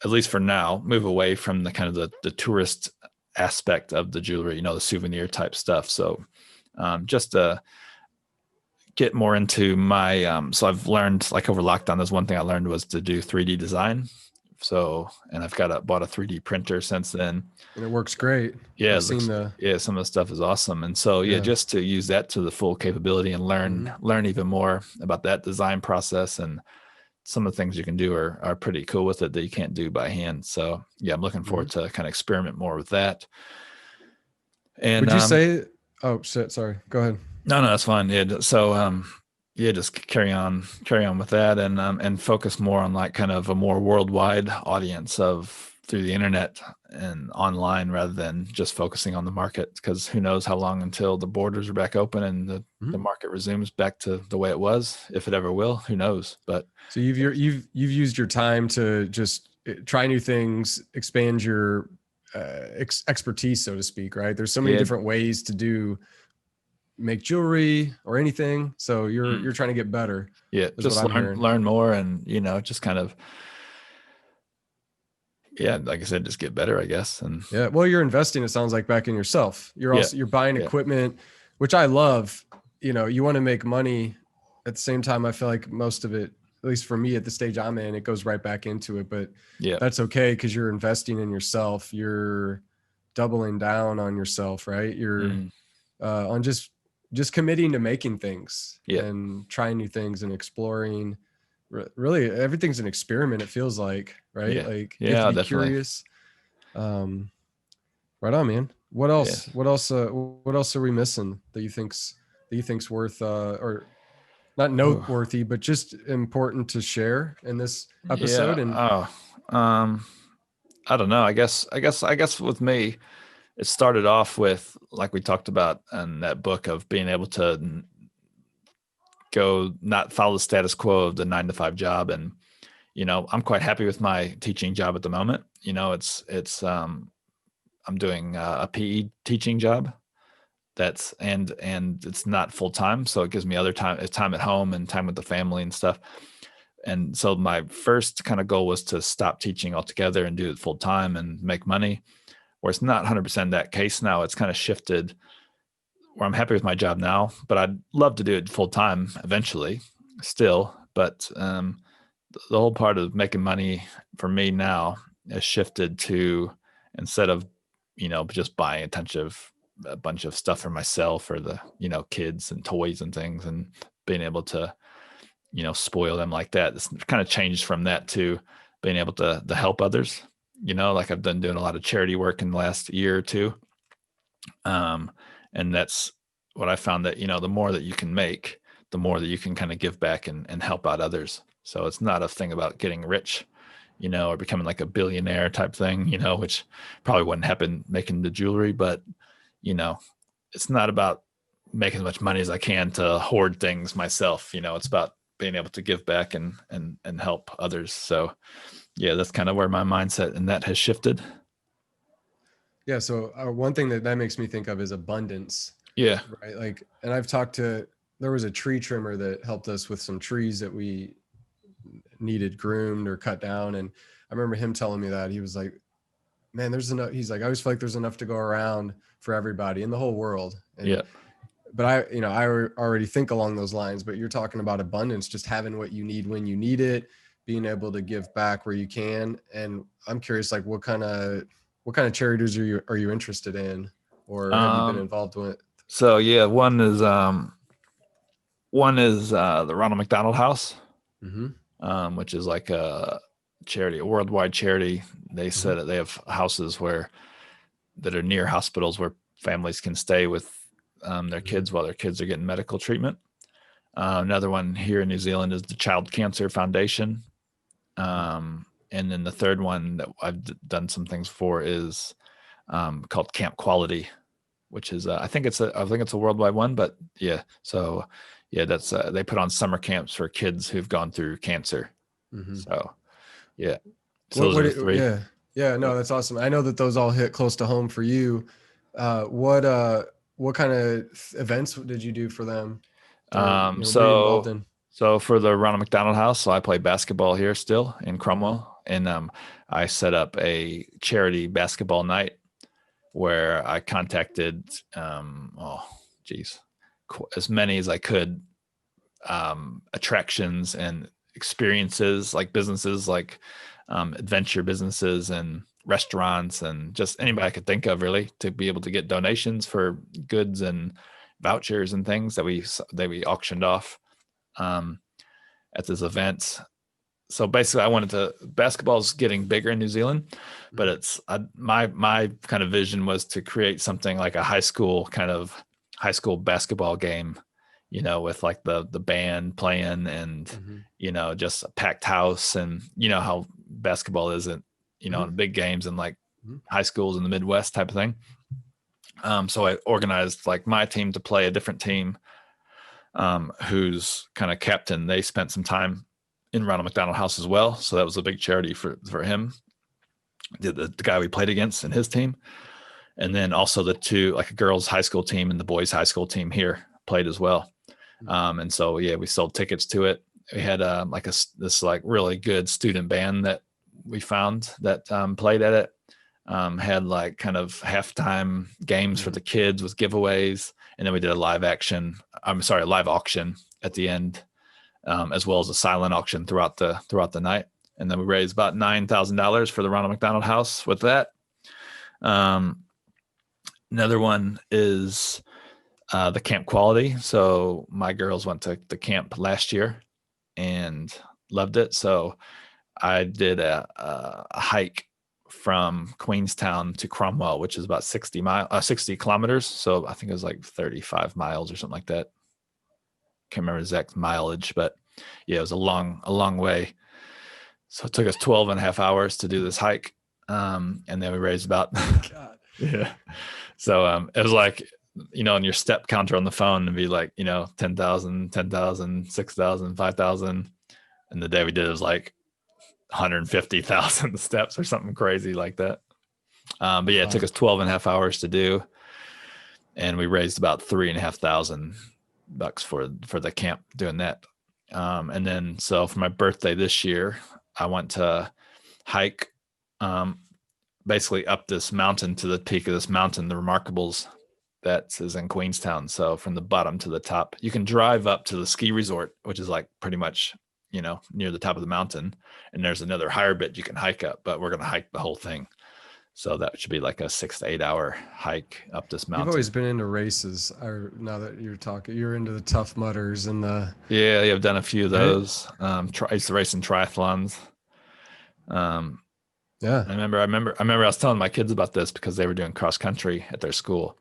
at least for now, move away from the kind of the tourist aspect of the jewelry, the souvenir type stuff. So just get more into my so I've learned, like over lockdown, there's one thing I learned was to do 3D design. So, and I've bought a 3D printer since then. And it works great. Yeah, I've it seen looks, the, yeah, some of the stuff is awesome. And so yeah, yeah. just to use that to the full capability and Mhm. learn even more about that design process, and some of the things you can do are pretty cool with it that you can't do by hand. So yeah, I'm looking forward Mhm. to kind of experiment more with that. And Would you say, oh shit, sorry. Go ahead. no, that's fine. Yeah. So, yeah, just carry on with that, and focus more on like kind of a more worldwide audience of through the internet and online rather than just focusing on the market. Because who knows how long until the borders are back open and the Mhm. market resumes back to the way it was, if it ever will. Who knows? But So you've used your time to just try new things, expand your expertise, so to speak, right? There's so many yeah, different ways to make jewelry or anything. So mm, you're trying to get better, yeah, is what just I'm hearing. learn more, and just kind of, yeah, like I said, just get better, I guess. And Yeah. Well, you're investing, it sounds like, back in yourself. yeah, You're buying yeah, equipment, which I love. You want to make money at the same time. I feel like most of it, at least for me at the stage I'm in, it goes right back into it. But yeah, that's okay because you're investing in yourself. You're doubling down on yourself, right? You're mm, on just committing to making things yeah, and trying new things and exploring. Really, everything's an experiment, it feels like, right? yeah, Like you have to yeah, be definitely, curious. Um, right on, man. What yeah. else? What else? What else are we missing that you think's worth or not Ooh. noteworthy, but just important to share in this Yeah. episode? And I don't know. I guess with me, it started off with, like we talked about in that book, of being able to go not follow the status quo of the 9 to 5 job. And, I'm quite happy with my teaching job at the moment. I'm doing a PE teaching job and it's not full time. So it gives me other time at home and time with the family and stuff. And so my first kind of goal was to stop teaching altogether and do it full time and make money, where it's not 100% that case now. It's kind of shifted where I'm happy with my job now, but I'd love to do it full time eventually still. But the whole part of making money for me now has shifted to, instead of, just buying a bunch of stuff for myself or the, kids and toys and things, and being able to, spoil them like that. It's kind of changed from that to being able to help others, like I've been doing a lot of charity work in the last year or two. Um, and that's what I found, that, the more that you can make, the more that you can kind of give back and help out others. So it's not a thing about getting rich, or becoming like a billionaire type thing, which probably wouldn't happen making the jewelry, but, you know, it's not about making as much money as I can to hoard things myself. It's about being able to give back and help others. So yeah, that's kind of where my mindset and that has shifted. yeah, so one thing that makes me think of is abundance, Yeah. right? Like, and there was a tree trimmer that helped us with some trees that we needed groomed or cut down. And I remember him telling me that. He was like, man, there's enough. He's like, I always feel like there's enough to go around for everybody in the whole world. Yeah. But I already think along those lines, but you're talking about abundance, just having what you need when you need it, being able to give back where you can. And I'm curious, like, what kind of charities are you interested in, or have you been Um, involved with? so yeah, one is the Ronald McDonald House, Mm-hmm. which is like a charity, a worldwide charity. They Mm-hmm. said that they have houses that are near hospitals where families can stay with their Mm-hmm. kids while their kids are getting medical treatment. Another one here in New Zealand is the Child Cancer Foundation. Mm-hmm. And then the third one that I've done some things for is called Camp Quality, which is I think it's a worldwide one, but yeah. So yeah, that's they put on summer camps for kids who've gone through cancer. Mm-hmm. So yeah, so those are the three. Yeah, yeah, no, that's awesome. I know that those all hit close to home for you. What kind of events did you do for them, or Um, were you involved so in? so for the Ronald McDonald House, so I play basketball here still in Mm-hmm. Cromwell, and I set up a charity basketball night where I contacted, oh, geez, as many as I could attractions and experiences, like businesses, like adventure businesses and restaurants, and just anybody I could think of, really, to be able to get donations for goods and vouchers and things that we auctioned off at this event. So basically, I wanted to. Basketball's getting bigger in New Zealand, but it's my kind of vision was to create something like a high school basketball game, with like the band playing and just a packed house, and how basketball isn't, in big games and like high schools in the Midwest type of thing. So I organized like my team to play a different team, who's kind of captain. They spent some time in Ronald McDonald House as well, so that was a big charity for him. The guy we played against and his team, and then also the two, like a girls' high school team and the boys' high school team here, played as well. And so we sold tickets to it. We had this like really good student band that we found that played at it. Had like kind of halftime games for the kids with giveaways, and then we did a live auction at the end, as well as a silent auction throughout the night. And then we raised about $9,000 for the Ronald McDonald House with that. Another one is the Camp Quality. So my girls went to the camp last year and loved it. So I did a hike from Queenstown to Cromwell, which is about 60 kilometers. So I think it was like 35 miles or something like that. Can't remember exact mileage, but yeah, it was a long way. So it took us 12 and a half hours to do this hike. And then we raised about, yeah. So it was like, on your step counter on the phone, and be like, 10,000, 6,000, 5,000. And the day we did, it was like 150,000 steps or something crazy like that. But yeah, it took us 12 and a half hours to do. And we raised about $3,500 for the camp doing that. And then, so for my birthday this year, I went to hike, basically up this mountain to the peak of this mountain, the Remarkables, that is in Queenstown. So from the bottom to the top, you can drive up to the ski resort, which is like pretty much, near the top of the mountain. And there's another higher bit you can hike up, but we're going to hike the whole thing. So that should be like a 6 to 8 hour hike up this mountain. You've always been into races. Now that you're talking, you're into the Tough Mudders and the. Yeah, I've done a few of those. I used to race in triathlons. Yeah. I remember I was telling my kids about this because they were doing cross country at their school.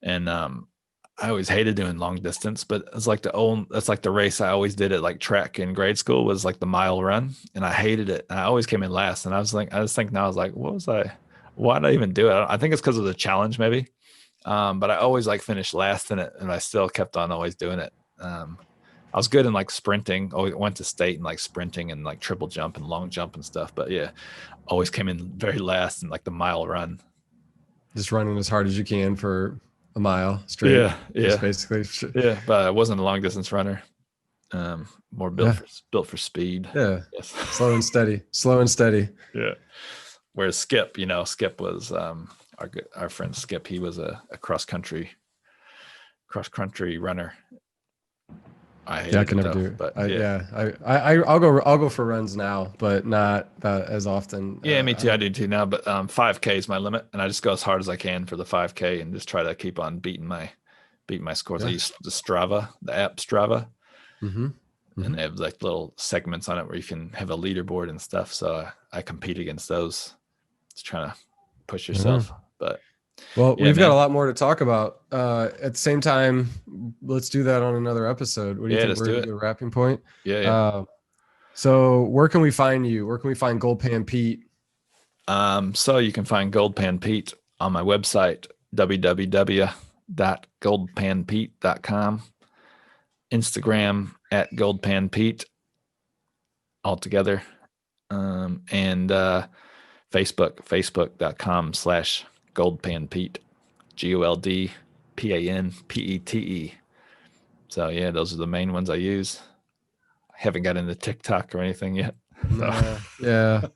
And I always hated doing long distance, but that's like the race I always did at like track in grade school, was like the mile run. And I hated it. I always came in last. And I was thinking now, I was like, why did I even do it? I think it's because of the challenge maybe. But I always like finished last in it, and I still kept on always doing it. I was good in like sprinting. Always went to state and like sprinting and like triple jump and long jump and stuff. But yeah, always came in very last in like the mile run. Just running as hard as you can for a mile straight. Yeah. Just basically. Yeah, but I wasn't a long distance runner. More built for speed. Yeah. Yes. Slow and steady. Yeah. Whereas Skip was our friend Skip. He was a cross country runner. I can never do it, but I'll go for runs now, but not as often. Yeah, me too. I do too now, but 5K is my limit, and I just go as hard as I can for the 5K and just try to keep on beating my scores. Yeah. I use the app Strava, and they have like little segments on it where you can have a leaderboard and stuff. So I compete against those. Just trying to push yourself, but. Well, we've got a lot more to talk about. At the same time, let's do that on another episode. What do you think? We're at the wrapping point. Yeah. So where can we find you? Where can we find Gold Pan Pete? So you can find Gold Pan Pete on my website, www.goldpanpete.com. Instagram at goldpanpete altogether. And facebook.com/goldpanpete, GoldPanPete. So yeah, those are the main ones I use. I haven't got into TikTok or anything yet. Yeah,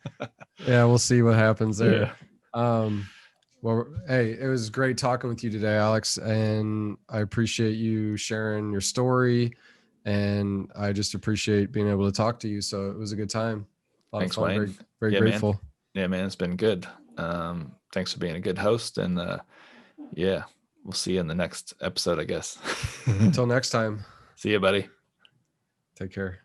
we'll see what happens there. Yeah. Well, hey, it was great talking with you today, Alex, and I appreciate you sharing your story and I just appreciate being able to talk to you. So it was a good time. A lot Thanks, of fun. Wayne. Very, very Yeah, grateful. man. Yeah, man, it's been good. Thanks for being a good host, and yeah, we'll see you in the next episode, I guess. Until next time, See you, buddy. take care.